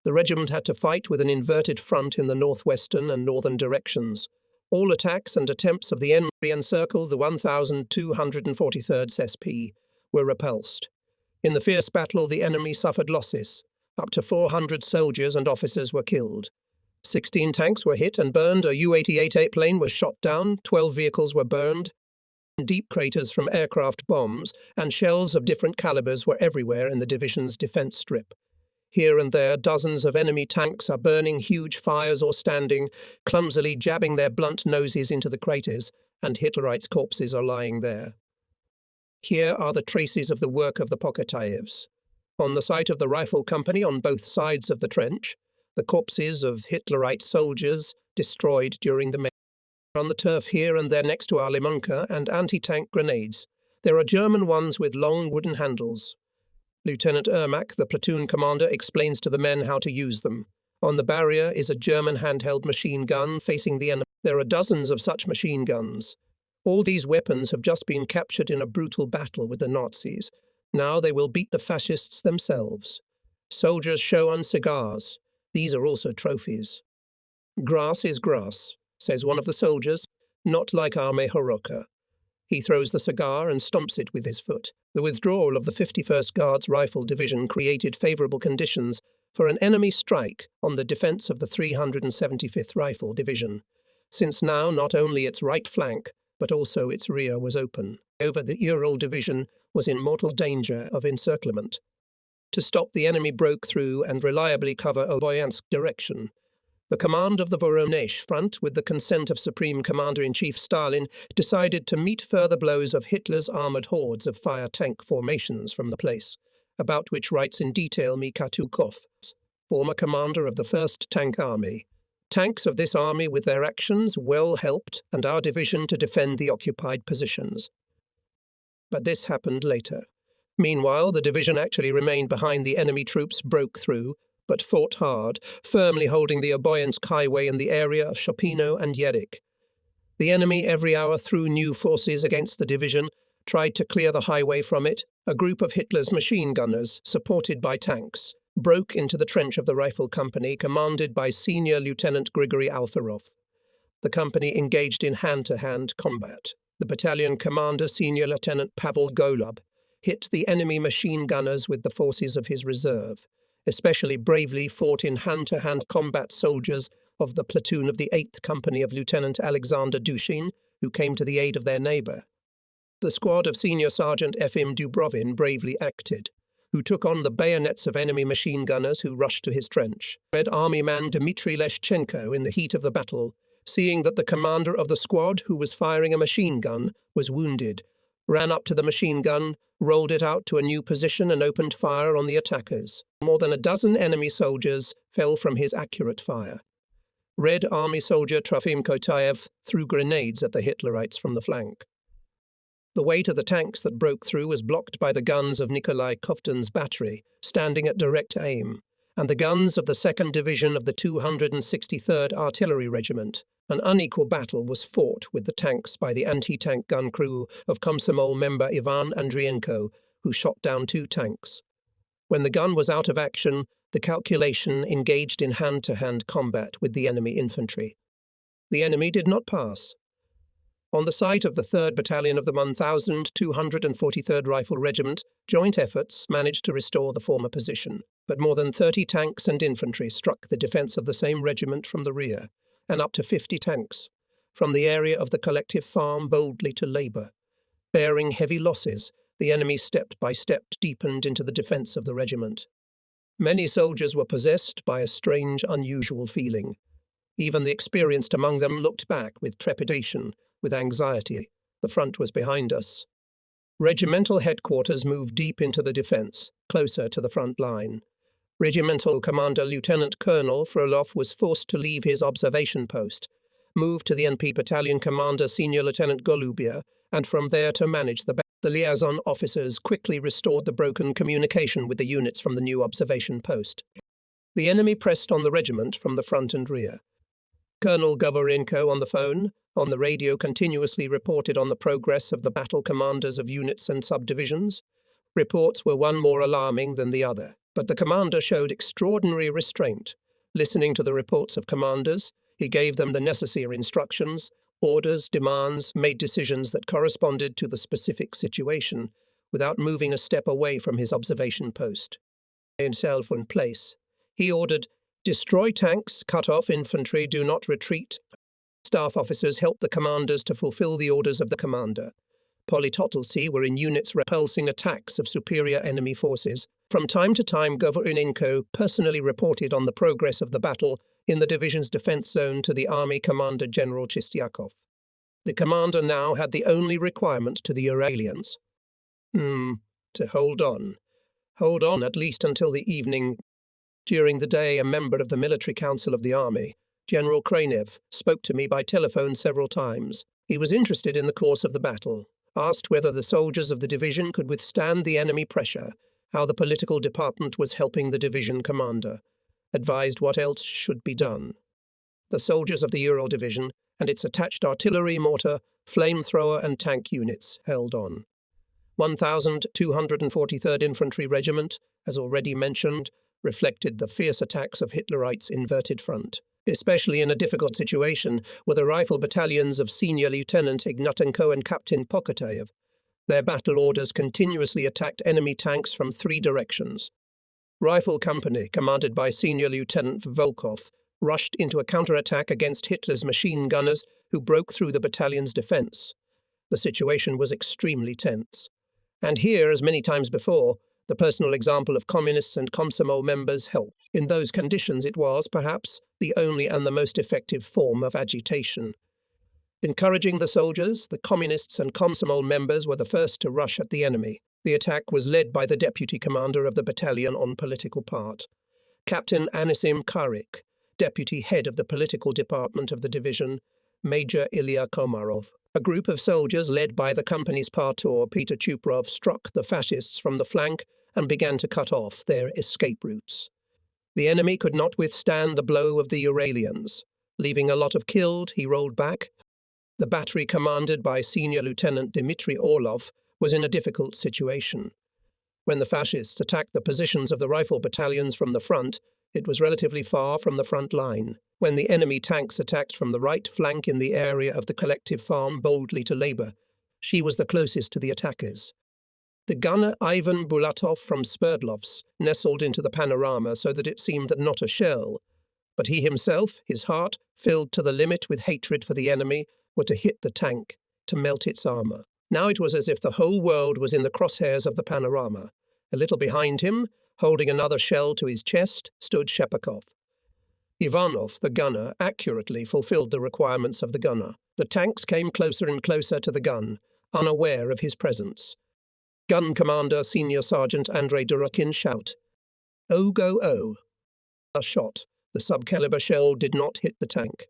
The regiment had to fight with an inverted front in the northwestern and northern directions. All attacks and attempts of the enemy to encircle the 1,243rd SP were repulsed. In the fierce battle, the enemy suffered losses. Up to 400 soldiers and officers were killed. 16 tanks were hit and burned, a Ju-88 airplane was shot down, 12 vehicles were burned. Deep craters from aircraft bombs and shells of different calibers were everywhere in the division's defense strip. Here and there, dozens of enemy tanks are burning huge fires or standing, clumsily jabbing their blunt noses into the craters, and Hitlerites' corpses are lying there. Here are the traces of the work of the Pokataevs. On the site of the rifle company on both sides of the trench, the corpses of Hitlerite soldiers destroyed during the on the turf here and there next to our Limonka and anti-tank grenades. There are German ones with long wooden handles. Lieutenant Ermak, the platoon commander, explains to the men how to use them. On the barrier is a German handheld machine gun facing the enemy. There are dozens of such machine guns. All these weapons have just been captured in a brutal battle with the Nazis. Now they will beat the fascists themselves. Soldiers show on cigars. These are also trophies. Grass is grass, says one of the soldiers, not like Arme Horoka. He throws the cigar and stomps it with his foot. The withdrawal of the 51st Guards Rifle Division created favourable conditions for an enemy strike on the defence of the 375th Rifle Division, since now not only its right flank, but also its rear was open. Over the Ural Division was in mortal danger of encirclement. To stop the enemy broke through and reliably cover Oboyansk direction. The command of the Voronezh front, with the consent of Supreme Commander-in-Chief Stalin, decided to meet further blows of Hitler's armoured hordes of fire tank formations from the place, about which writes in detail Mikhail Tukov, former commander of the 1st Tank Army. Tanks of this army with their actions well helped and our division to defend the occupied positions. But this happened later. Meanwhile, the division actually remained behind the enemy troops, broke through, but fought hard, firmly holding the Oboyansk highway in the area of Shopino and Yerik. The enemy every hour threw new forces against the division, tried to clear the highway from it. A group of Hitler's machine gunners, supported by tanks, broke into the trench of the rifle company commanded by Senior Lieutenant Grigory Alfarov. The company engaged in hand-to-hand combat. The battalion commander, Senior Lieutenant Pavel Golub, hit the enemy machine gunners with the forces of his reserve. Especially bravely fought in hand-to-hand combat soldiers of the platoon of the 8th Company of Lieutenant Alexander Dushin, who came to the aid of their neighbour. The squad of Senior Sergeant Efim Dubrovin bravely acted, who took on the bayonets of enemy machine gunners who rushed to his trench. Red Army man Dmitry Leshchenko, in the heat of the battle, seeing that the commander of the squad, who was firing a machine gun, was wounded, ran up to the machine gun, rolled it out to a new position and opened fire on the attackers. More than a dozen enemy soldiers fell from his accurate fire. Red Army soldier Trofim Kotayev threw grenades at the Hitlerites from the flank. The way to the tanks that broke through was blocked by the guns of Nikolai Koftan's battery, standing at direct aim, and the guns of the 2nd Division of the 263rd Artillery Regiment. An unequal battle was fought with the tanks by the anti-tank gun crew of Komsomol member Ivan Andrienko, who shot down 2 tanks. When the gun was out of action, the calculation engaged in hand-to-hand combat with the enemy infantry. The enemy did not pass. On the site of the 3rd Battalion of the 1243rd Rifle Regiment, joint efforts managed to restore the former position, but more than 30 tanks and infantry struck the defence of the same regiment from the rear, and up to 50 tanks, from the area of the collective farm boldly to labour. Bearing heavy losses, the enemy step by step deepened into the defence of the regiment. Many soldiers were possessed by a strange, unusual feeling. Even the experienced among them looked back with trepidation, with anxiety. The front was behind us. Regimental headquarters moved deep into the defence, closer to the front line. Regimental Commander Lieutenant Colonel Frolov was forced to leave his observation post, move to the NP Battalion Commander Senior Lieutenant Golubia, and from there to manage the battle. The liaison officers quickly restored the broken communication with the units from the new observation post. The enemy pressed on the regiment from the front and rear. Colonel Govorenko on the phone, on the radio continuously reported on the progress of the battle commanders of units and subdivisions. Reports were one more alarming than the other, but the commander showed extraordinary restraint. Listening to the reports of commanders, he gave them the necessary instructions, orders, demands, made decisions that corresponded to the specific situation, without moving a step away from his observation post. Himself in place, he ordered, "Destroy tanks, cut off infantry, do not retreat." Staff officers helped the commanders to fulfill the orders of the commander. Politotelsi were in units repulsing attacks of superior enemy forces. From time to time, Govorenko personally reported on the progress of the battle in the division's defense zone to the Army Commander General Chistyakov. The commander now had the only requirement to the Uralians. To hold on. Hold on at least until the evening. During the day, a member of the Military Council of the Army, General Kranev, spoke to me by telephone several times. He was interested in the course of the battle, asked whether the soldiers of the division could withstand the enemy pressure, how the political department was helping the division commander, advised what else should be done. The soldiers of the Ural Division and its attached artillery, mortar, flamethrower and tank units held on. 1243rd Infantry Regiment, as already mentioned, reflected the fierce attacks of Hitlerite's inverted front, especially in a difficult situation were the rifle battalions of Senior Lieutenant Ignatenko and Captain Pokotayev. Their battle orders continuously attacked enemy tanks from 3 directions. Rifle Company, commanded by Senior Lieutenant Volkov, rushed into a counterattack against Hitler's machine gunners, who broke through the battalion's defense. The situation was extremely tense. And here, as many times before, the personal example of communists and Komsomol members helped. In those conditions it was, perhaps, the only and the most effective form of agitation. Encouraging the soldiers, the communists and Komsomol members were the first to rush at the enemy. The attack was led by the deputy commander of the battalion on political part, Captain Anisim Karik, deputy head of the political department of the division, Major Ilya Komarov. A group of soldiers led by the company's partor Peter Chuprov struck the fascists from the flank and began to cut off their escape routes. The enemy could not withstand the blow of the Uralians. Leaving a lot of killed, he rolled back. The battery commanded by Senior Lieutenant Dmitry Orlov was in a difficult situation. When the fascists attacked the positions of the rifle battalions from the front, it was relatively far from the front line. When the enemy tanks attacked from the right flank in the area of the collective farm boldly to labour, she was the closest to the attackers. The gunner Ivan Bulatov from Sverdlovsk nestled into the panorama so that it seemed that not a shell, but he himself, his heart filled to the limit with hatred for the enemy, were to hit the tank, to melt its armour. Now it was as if the whole world was in the crosshairs of the panorama. A little behind him, holding another shell to his chest, stood Shepakov. Ivanov, the gunner, accurately fulfilled the requirements of the gunner. The tanks came closer and closer to the gun, unaware of his presence. Gun Commander Senior Sergeant Andrei Durokin shout, "Oh, go, oh!" A shot. The subcaliber shell did not hit the tank.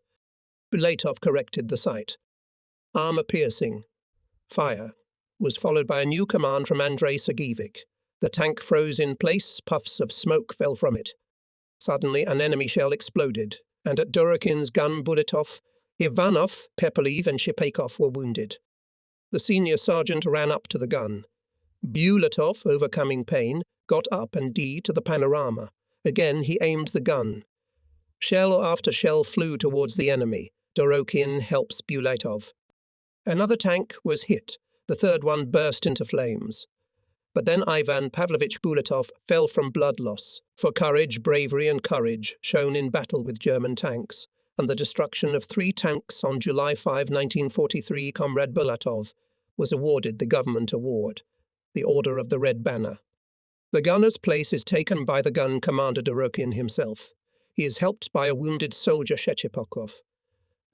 Bulatov corrected the sight. Armour-piercing. Fire. Was followed by a new command from Andrei Sergeevich. The tank froze in place, puffs of smoke fell from it. Suddenly an enemy shell exploded, and at Durokin's gun Bulatov, Ivanov, Pepelev and Shipakov were wounded. The senior sergeant ran up to the gun. Bulatov, overcoming pain, got up and to the panorama. Again he aimed the gun. Shell after shell flew towards the enemy. Durokin helps Bulatov. Another tank was hit. The third one burst into flames. But then Ivan Pavlovich Bulatov fell from blood loss for courage, bravery and courage shown in battle with German tanks, and the destruction of 3 tanks on July 5, 1943, Comrade Bulatov was awarded the government award, the Order of the Red Banner. The gunner's place is taken by the gun commander Durokin himself. He is helped by a wounded soldier Shechepakov.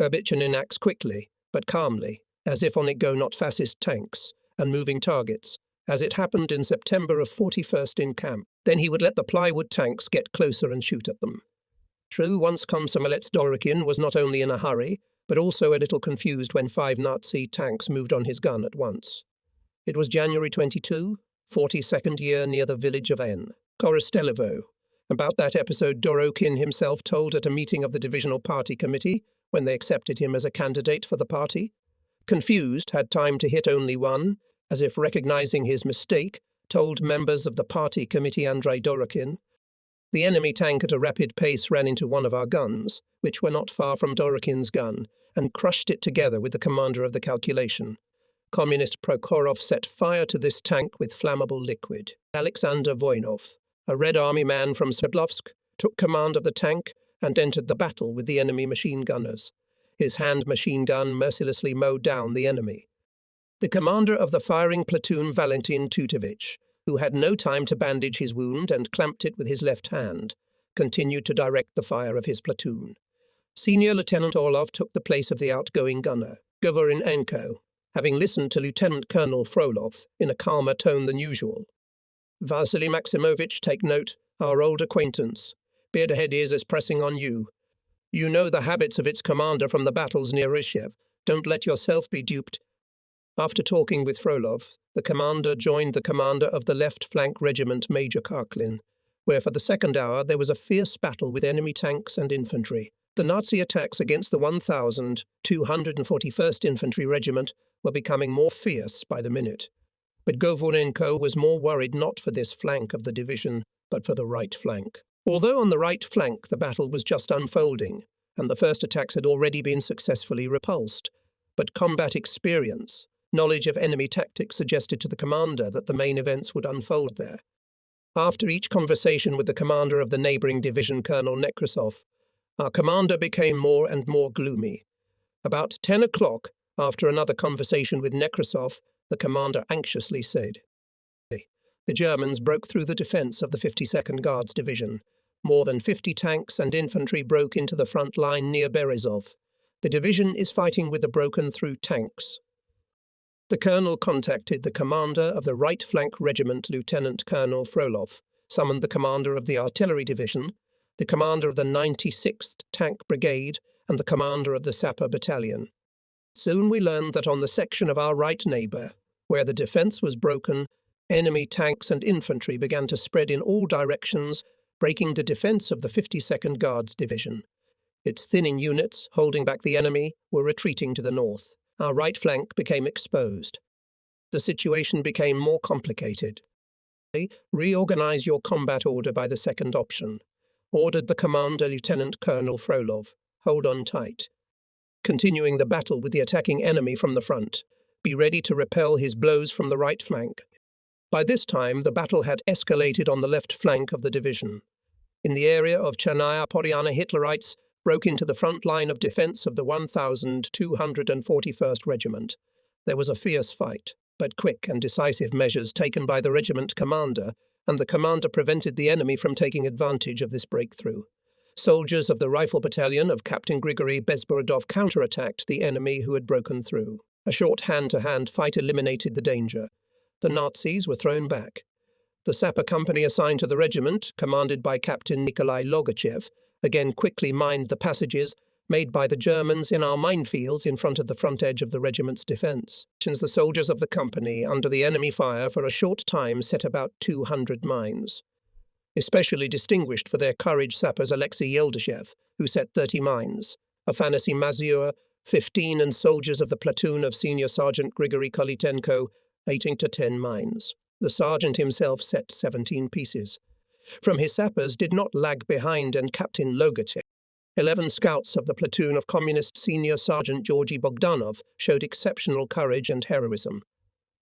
Urbichinin acts quickly, but calmly, as if on it go not fascist tanks and moving targets, as it happened in September of 41st in camp. Then he would let the plywood tanks get closer and shoot at them. True, once Komsomolets Durokin was not only in a hurry, but also a little confused when 5 Nazi tanks moved on his gun at once. It was January 22, 42nd year near the village of N. Korostelevo. About that episode Durokin himself told at a meeting of the Divisional Party Committee when they accepted him as a candidate for the party. Confused, had time to hit only one, as if recognizing his mistake, told members of the party committee Andrei Durokin. The enemy tank at a rapid pace ran into one of our guns, which were not far from Durokin's gun, and crushed it together with the commander of the calculation. Communist Prokhorov set fire to this tank with flammable liquid. Alexander Voinov, a Red Army man from Sverdlovsk, took command of the tank and entered the battle with the enemy machine gunners. His hand machine gun mercilessly mowed down the enemy. The commander of the firing platoon, Valentin Tutovich, who had no time to bandage his wound and clamped it with his left hand, continued to direct the fire of his platoon. Senior Lieutenant Orlov took the place of the outgoing gunner, Govorinenko, having listened to Lieutenant Colonel Frolov in a calmer tone than usual. Vasily Maximovich, take note, our old acquaintance. Beard-ahead is pressing on you. You know the habits of its commander from the battles near Rishev. Don't let yourself be duped. After talking with Frolov, the commander joined the commander of the left flank regiment, Major Karklin, where for the second hour there was a fierce battle with enemy tanks and infantry. The Nazi attacks against the 1,241st Infantry Regiment were becoming more fierce by the minute. But Govorenko was more worried not for this flank of the division, but for the right flank. Although on the right flank the battle was just unfolding, and the first attacks had already been successfully repulsed, but combat experience, knowledge of enemy tactics suggested to the commander that the main events would unfold there. After each conversation with the commander of the neighbouring division, Colonel Nekrasov, our commander became more and more gloomy. About 10 o'clock, after another conversation with Nekrasov, the commander anxiously said, "The Germans broke through the defence of the 52nd Guards Division. More than 50 tanks and infantry broke into the front line near Berezov. The division is fighting with the broken-through tanks." The colonel contacted the commander of the right flank regiment, Lieutenant Colonel Frolov, summoned the commander of the artillery division, the commander of the 96th Tank Brigade, and the commander of the Sapper Battalion. Soon we learned that on the section of our right neighbour, where the defence was broken, enemy tanks and infantry began to spread in all directions, breaking the defence of the 52nd Guards Division. Its thinning units, holding back the enemy, were retreating to the north. Our right flank became exposed. The situation became more complicated. "Reorganize your combat order by the second option," ordered the commander, Lieutenant Colonel Frolov. "Hold on tight. Continuing the battle with the attacking enemy from the front. Be ready to repel his blows from the right flank." By this time, the battle had escalated on the left flank of the division. In the area of Chernaya Poryana, Hitlerites broke into the front line of defence of the 1241st Regiment. There was a fierce fight, but quick and decisive measures taken by the regiment commander, and the commander prevented the enemy from taking advantage of this breakthrough. Soldiers of the Rifle Battalion of Captain Grigory Bezborodov counterattacked the enemy who had broken through. A short hand-to-hand fight eliminated the danger. The Nazis were thrown back. The sapper company assigned to the regiment, commanded by Captain Nikolai Logachev, again quickly mined the passages made by the Germans in our minefields in front of the front edge of the regiment's defence. The soldiers of the company, under the enemy fire for a short time, set about 200 mines. Especially distinguished for their courage sappers Alexei Yeldashev, who set 30 mines, Afanasy Mazur, 15, and soldiers of the platoon of Senior Sergeant Grigory Kolitenko, 8 to 10 mines. The sergeant himself set 17 pieces. From his sappers did not lag behind, and Captain Logachev. 11 scouts of the platoon of Communist Senior Sergeant Georgy Bogdanov showed exceptional courage and heroism.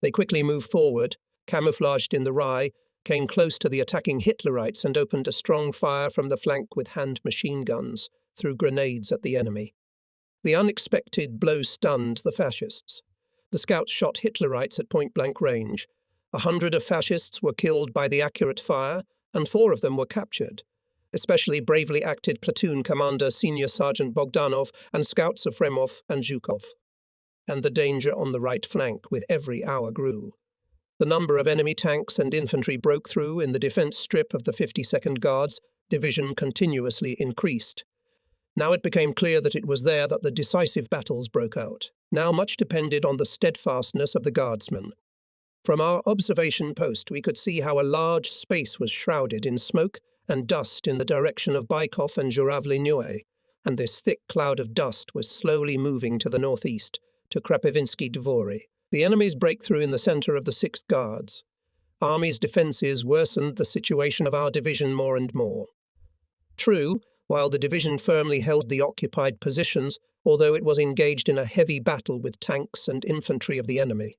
They quickly moved forward, camouflaged in the rye, came close to the attacking Hitlerites and opened a strong fire from the flank with hand machine guns, threw grenades at the enemy. The unexpected blow stunned the fascists. The scouts shot Hitlerites at point-blank range. 100 of fascists were killed by the accurate fire, and 4 of them were captured. Especially bravely acted platoon commander Senior Sergeant Bogdanov and scouts of Fremov and Zhukov. And the danger on the right flank with every hour grew. The number of enemy tanks and infantry broke through in the defence strip of the 52nd Guards Division continuously increased. Now it became clear that it was there that the decisive battles broke out. Now much depended on the steadfastness of the Guardsmen. From our observation post we could see how a large space was shrouded in smoke and dust in the direction of Baikov and Zhuravly-Nue, and this thick cloud of dust was slowly moving to the northeast, to Krapovinsky Dvory. The enemy's breakthrough in the centre of the 6th Guards. Army's defences worsened the situation of our division more and more. True, while the division firmly held the occupied positions, although it was engaged in a heavy battle with tanks and infantry of the enemy.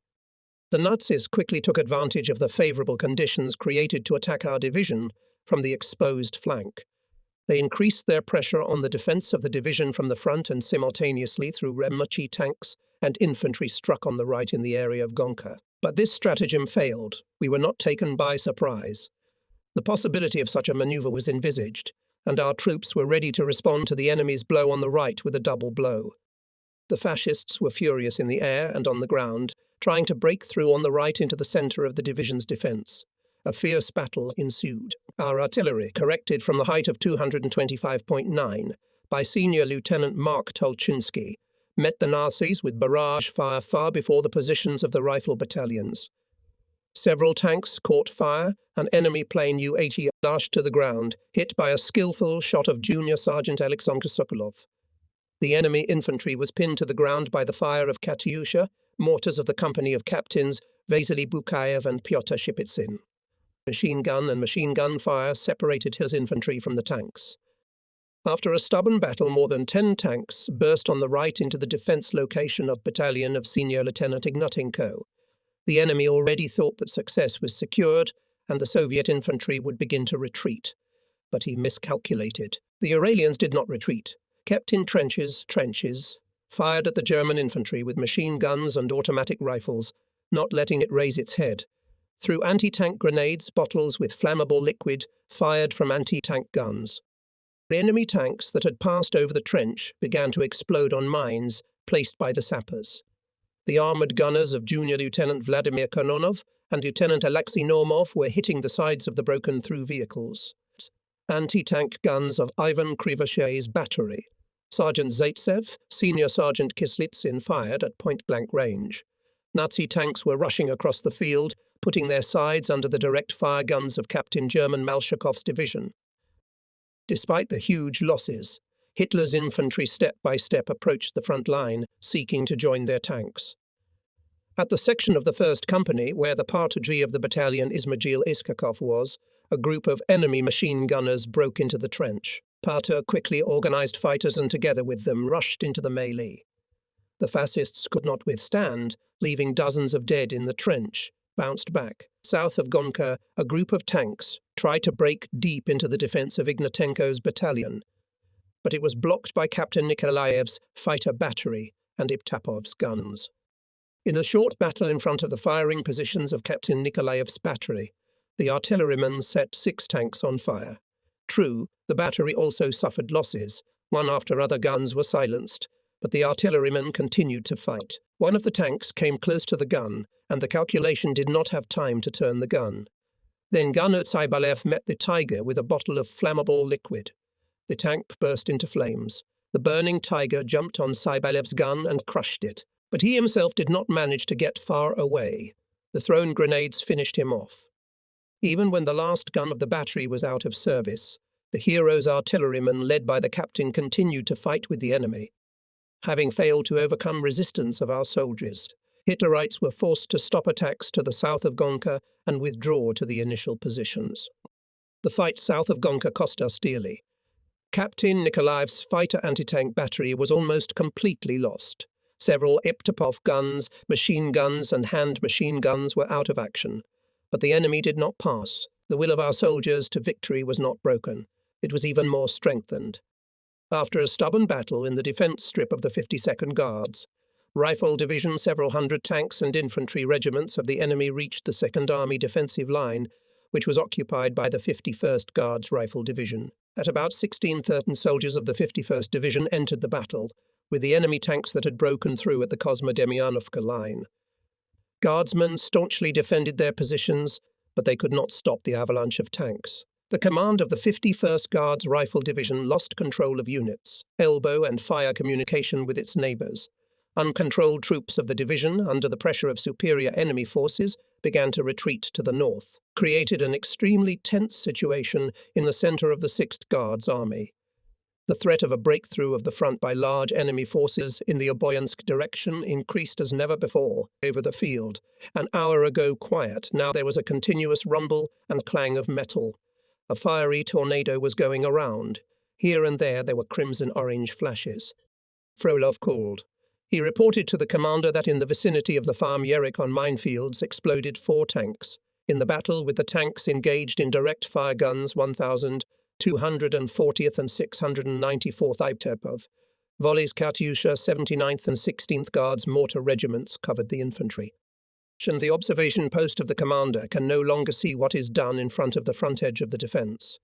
The Nazis quickly took advantage of the favourable conditions created to attack our division from the exposed flank. They increased their pressure on the defence of the division from the front, and simultaneously through Remuchi tanks and infantry struck on the right in the area of Gonka. But this stratagem failed. We were not taken by surprise. The possibility of such a manoeuvre was envisaged, and our troops were ready to respond to the enemy's blow on the right with a double blow. The fascists were furious in the air and on the ground, trying to break through on the right into the centre of the division's defence. A fierce battle ensued. Our artillery, corrected from the height of 225.9 by Senior Lieutenant Mark Tolchinsky, met the Nazis with barrage fire far before the positions of the rifle battalions. Several tanks caught fire, an enemy plane U-80 dashed to the ground, hit by a skillful shot of Junior Sergeant Alexander Sokolov. The enemy infantry was pinned to the ground by the fire of Katyusha, mortars of the company of captains Vasily Bukayev and Pyotr Shipitsin. Machine gun and machine gun fire separated his infantry from the tanks. After a stubborn battle, more than 10 tanks burst on the right into the defence location of battalion of Senior Lieutenant Ignatenko. The enemy already thought that success was secured and the Soviet infantry would begin to retreat. But he miscalculated. The Uralians did not retreat, kept in trenches, fired at the German infantry with machine guns and automatic rifles, not letting it raise its head. Threw anti-tank grenades, bottles with flammable liquid, fired from anti-tank guns. The enemy tanks that had passed over the trench began to explode on mines placed by the sappers. The armoured gunners of Junior Lieutenant Vladimir Kononov and Lieutenant Alexei Normov were hitting the sides of the broken-through vehicles. Anti-tank guns of Ivan Krivoshe's battery. Sergeant Zaitsev, Senior Sergeant Kislitsin fired at point-blank range. Nazi tanks were rushing across the field, putting their sides under the direct fire guns of Captain German Malshakov's division. Despite the huge losses, Hitler's infantry step by step approached the front line, seeking to join their tanks. At the section of the 1st Company, where the partridge of the battalion Izmail Iskakov was, a group of enemy machine gunners broke into the trench. Pater quickly organized fighters and together with them rushed into the melee. The fascists could not withstand, leaving dozens of dead in the trench, bounced back. South of Gonka, a group of tanks tried to break deep into the defense of Ignatenko's battalion, but it was blocked by Captain Nikolaev's fighter battery and Iptapov's guns. In a short battle in front of the firing positions of Captain Nikolaev's battery, the artillerymen set 6 tanks on fire. True, the battery also suffered losses. One after other guns were silenced, but the artillerymen continued to fight. One of the tanks came close to the gun, and the calculation did not have time to turn the gun. Then gunner Tsybalev met the Tiger with a bottle of flammable liquid. The tank burst into flames. The burning Tiger jumped on Cybalev's gun and crushed it, but he himself did not manage to get far away. The thrown grenades finished him off. Even when the last gun of the battery was out of service, the hero's artillerymen, led by the captain, continued to fight with the enemy. Having failed to overcome resistance of our soldiers, Hitlerites were forced to stop attacks to the south of Gonka and withdraw to the initial positions. The fight south of Gonka cost us dearly. Captain Nikolaev's fighter anti-tank battery was almost completely lost. Several Iptapov guns, machine guns and hand machine guns were out of action. But the enemy did not pass. The will of our soldiers to victory was not broken. It was even more strengthened. After a stubborn battle in the defence strip of the 52nd Guards, Rifle Division, several hundred tanks and infantry regiments of the enemy reached the 2nd Army defensive line, which was occupied by the 51st Guards Rifle Division. At about 16:30, soldiers of the 51st Division entered the battle, with the enemy tanks that had broken through at the Kozmodemyanovka line. Guardsmen staunchly defended their positions, but they could not stop the avalanche of tanks. The command of the 51st Guards Rifle Division lost control of units, elbow and fire communication with its neighbours. Uncontrolled troops of the division, under the pressure of superior enemy forces, began to retreat to the north, created an extremely tense situation in the centre of the 6th Guards Army. The threat of a breakthrough of the front by large enemy forces in the Oboyansk direction increased as never before over the field. An hour ago quiet, now there was a continuous rumble and clang of metal. A fiery tornado was going around. Here and there were crimson-orange flashes. Frolov called. He reported to the commander that in the vicinity of the farm Yerikon minefields exploded 4 tanks. In the battle with the tanks engaged in direct fire guns 1,240th and 694th Iptapov, volleys Katyusha 79th and 16th Guards mortar regiments covered the infantry. And the observation post of the commander can no longer see what is done in front of the front edge of the defence.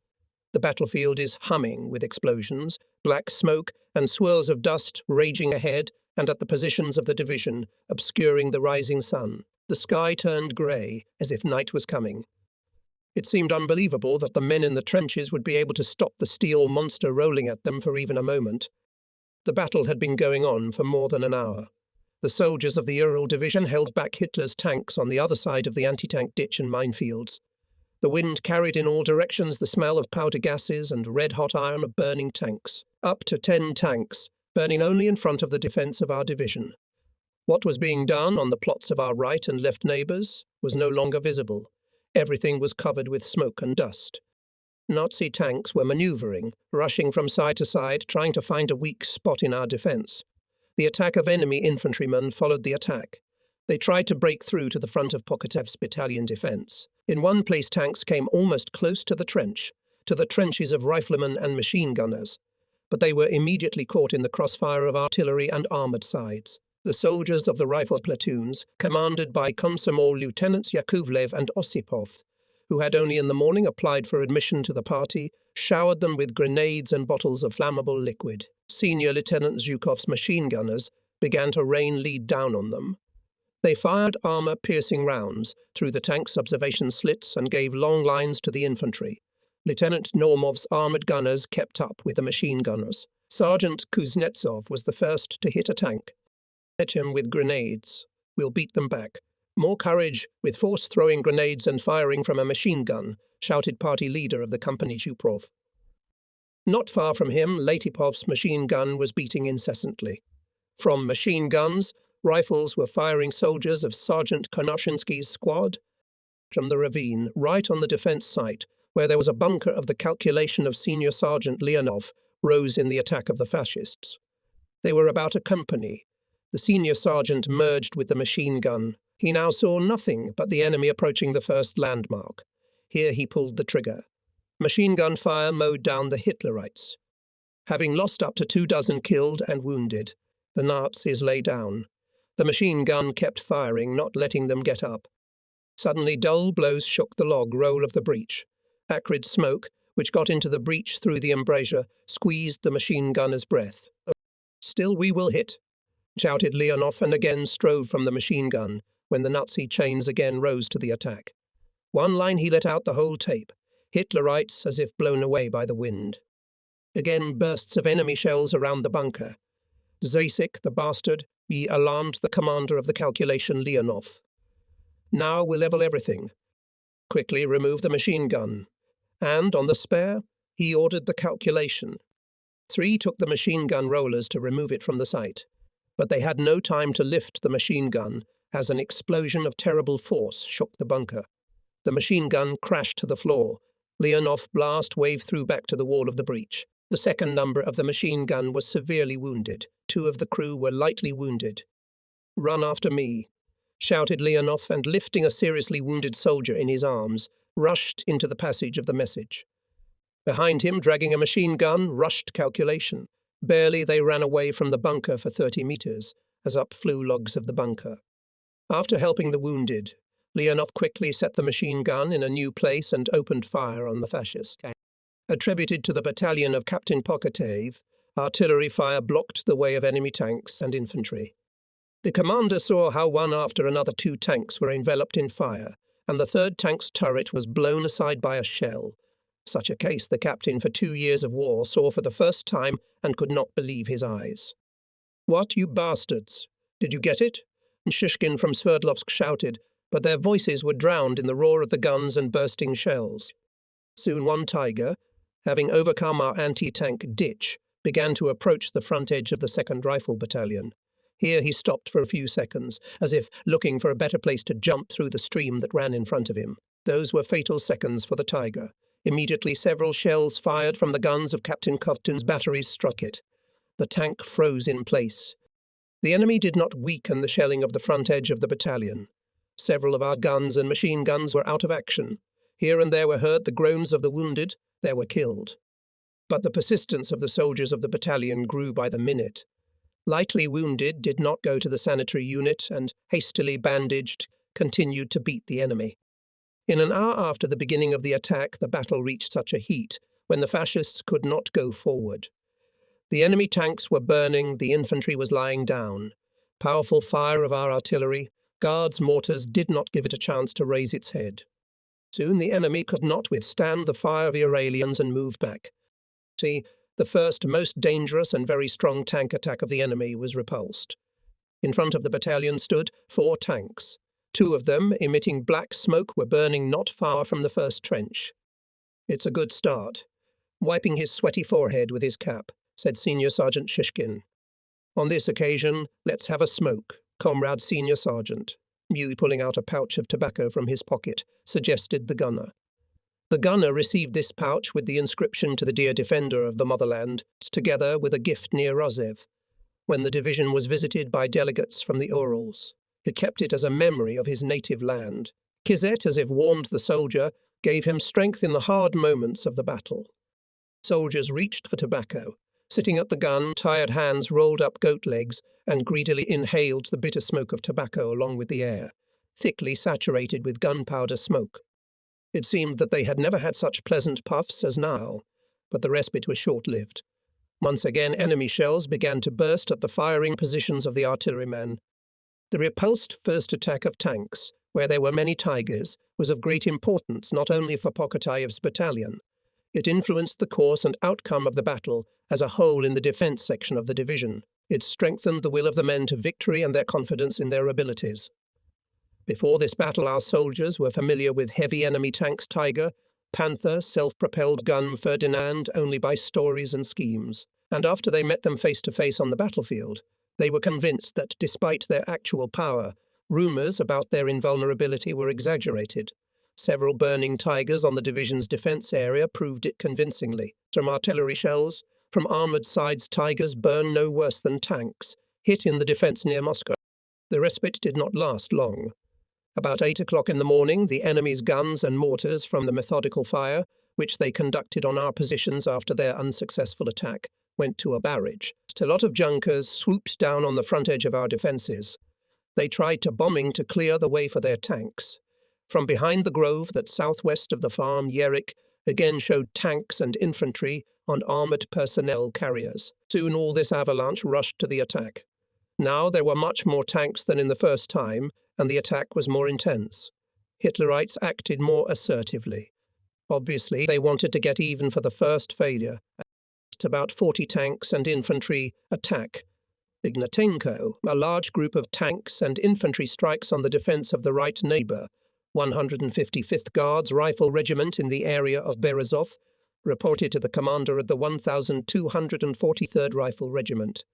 The battlefield is humming with explosions, black smoke and swirls of dust raging ahead and at the positions of the division, obscuring the rising sun. The sky turned grey, as if night was coming. It seemed unbelievable that the men in the trenches would be able to stop the steel monster rolling at them for even a moment. The battle had been going on for more than an hour. The soldiers of the Ural Division held back Hitler's tanks on the other side of the anti-tank ditch and minefields. The wind carried in all directions the smell of powder gases and red-hot iron of burning tanks. Up to 10 tanks, burning only in front of the defence of our division. What was being done on the plots of our right and left neighbours was no longer visible. Everything was covered with smoke and dust. Nazi tanks were manoeuvring, rushing from side to side, trying to find a weak spot in our defence. The attack of enemy infantrymen followed the attack. They tried to break through to the front of Pokotev's battalion defence. In one place tanks came almost close to the trenches of riflemen and machine gunners, but they were immediately caught in the crossfire of artillery and armoured sides. The soldiers of the rifle platoons, commanded by Komsomol Lieutenants Yakovlev and Osipov, who had only in the morning applied for admission to the party, showered them with grenades and bottles of flammable liquid. Senior Lieutenant Zhukov's machine gunners began to rain lead down on them. They fired armour-piercing rounds through the tank's observation slits and gave long lines to the infantry. Lieutenant Normov's armoured gunners kept up with the machine gunners. Sergeant Kuznetsov was the first to hit a tank. Hit him with grenades. We'll beat them back. More courage, with force-throwing grenades and firing from a machine gun, shouted party leader of the company Chuprov. Not far from him, Latipov's machine gun was beating incessantly. From machine guns, rifles were firing soldiers of Sergeant Konoshinsky's squad. From the ravine, right on the defence site, where there was a bunker of the calculation of Senior Sergeant Leonov, rose in the attack of the fascists. They were about a company. The senior sergeant merged with the machine gun. He now saw nothing but the enemy approaching the first landmark. Here he pulled the trigger. Machine gun fire mowed down the Hitlerites. Having lost up to 24 killed and wounded, the Nazis lay down. The machine gun kept firing, not letting them get up. Suddenly dull blows shook the log roll of the breach. Acrid smoke, which got into the breach through the embrasure, squeezed the machine gunner's breath. "Still we will hit," shouted Leonov, and again strove from the machine gun, when the Nazi chains again rose to the attack. One line he let out the whole tape, Hitlerites as if blown away by the wind. Again bursts of enemy shells around the bunker. Zasik, the bastard, he alarmed the commander of the calculation, Leonov. "Now we'll level everything. Quickly remove the machine gun." And, on the spare, he ordered the calculation. 3 took the machine gun rollers to remove it from the site. But they had no time to lift the machine gun, as an explosion of terrible force shook the bunker. The machine gun crashed to the floor. Leonov's blast waved through back to the wall of the breach. The second number of the machine gun was severely wounded. 2 of the crew were lightly wounded. "Run after me," shouted Leonov, and lifting a seriously wounded soldier in his arms, rushed into the passage of the message. Behind him, dragging a machine gun, rushed calculation. Barely they ran away from the bunker for 30 meters, as up flew logs of the bunker. After helping the wounded, Leonov quickly set the machine gun in a new place and opened fire on the fascists. Attributed to the battalion of Captain Pokotev, artillery fire blocked the way of enemy tanks and infantry. The commander saw how one after another 2 tanks were enveloped in fire, and the 3rd tank's turret was blown aside by a shell. Such a case the captain for 2 years of war saw for the first time and could not believe his eyes. "What, you bastards? Did you get it?" Shishkin from Sverdlovsk shouted, but their voices were drowned in the roar of the guns and bursting shells. Soon one Tiger, having overcome our anti-tank ditch, began to approach the front edge of the 2nd Rifle Battalion. Here he stopped for a few seconds, as if looking for a better place to jump through the stream that ran in front of him. Those were fatal seconds for the Tiger. Immediately several shells fired from the guns of Captain Kovtun's batteries struck it. The tank froze in place. The enemy did not weaken the shelling of the front edge of the battalion. Several of our guns and machine guns were out of action. Here and there were heard the groans of the wounded. There were killed. But the persistence of the soldiers of the battalion grew by the minute. Lightly wounded did not go to the sanitary unit and, hastily bandaged, continued to beat the enemy. In an hour after the beginning of the attack, the battle reached such a heat when the fascists could not go forward. The enemy tanks were burning, the infantry was lying down. Powerful fire of our artillery, Guards' mortars did not give it a chance to raise its head. Soon the enemy could not withstand the fire of the Uralians and moved back. See, the first most dangerous and very strong tank attack of the enemy was repulsed. In front of the battalion stood 4 tanks. 2 of them, emitting black smoke, were burning not far from the first trench. "It's a good start," wiping his sweaty forehead with his cap, said Senior Sergeant Shishkin. "On this occasion, let's have a smoke." Comrade Senior Sergeant, Mew pulling out a pouch of tobacco from his pocket, suggested the gunner. The gunner received this pouch with the inscription to the dear defender of the motherland, together with a gift near Rozev, when the division was visited by delegates from the Urals. He kept it as a memory of his native land. Kizet, as if warned the soldier, gave him strength in the hard moments of the battle. Soldiers reached for tobacco. Sitting at the gun, tired hands rolled up goat legs and greedily inhaled the bitter smoke of tobacco along with the air, thickly saturated with gunpowder smoke. It seemed that they had never had such pleasant puffs as now, but the respite was short-lived. Once again, enemy shells began to burst at the firing positions of the artillerymen. The repulsed first attack of tanks, where there were many Tigers, was of great importance not only for Pokotayev's battalion. It influenced the course and outcome of the battle as a whole in the defence section of the division. It strengthened the will of the men to victory and their confidence in their abilities. Before this battle, our soldiers were familiar with heavy enemy tanks Tiger, Panther, self-propelled gun Ferdinand only by stories and schemes. And after they met them face to face on the battlefield, they were convinced that despite their actual power, rumours about their invulnerability were exaggerated. Several burning Tigers on the division's defence area proved it convincingly. From artillery shells, from armoured sides, Tigers burn no worse than tanks, hit in the defence near Moscow. The respite did not last long. About 8 o'clock in the morning, the enemy's guns and mortars from the methodical fire, which they conducted on our positions after their unsuccessful attack, went to a barrage. A lot of Junkers swooped down on the front edge of our defences. They tried to bombing to clear the way for their tanks. From behind the grove that southwest of the farm, Yerik again showed tanks and infantry on armoured personnel carriers. Soon all this avalanche rushed to the attack. Now there were much more tanks than in the first time, and the attack was more intense. Hitlerites acted more assertively. Obviously, they wanted to get even for the first failure. About 40 tanks and infantry attack Ignatenko, a large group of tanks and infantry strikes on the defence of the right neighbour, 155th Guards Rifle Regiment in the area of Berezov, reported to the commander of the 1243rd Rifle Regiment.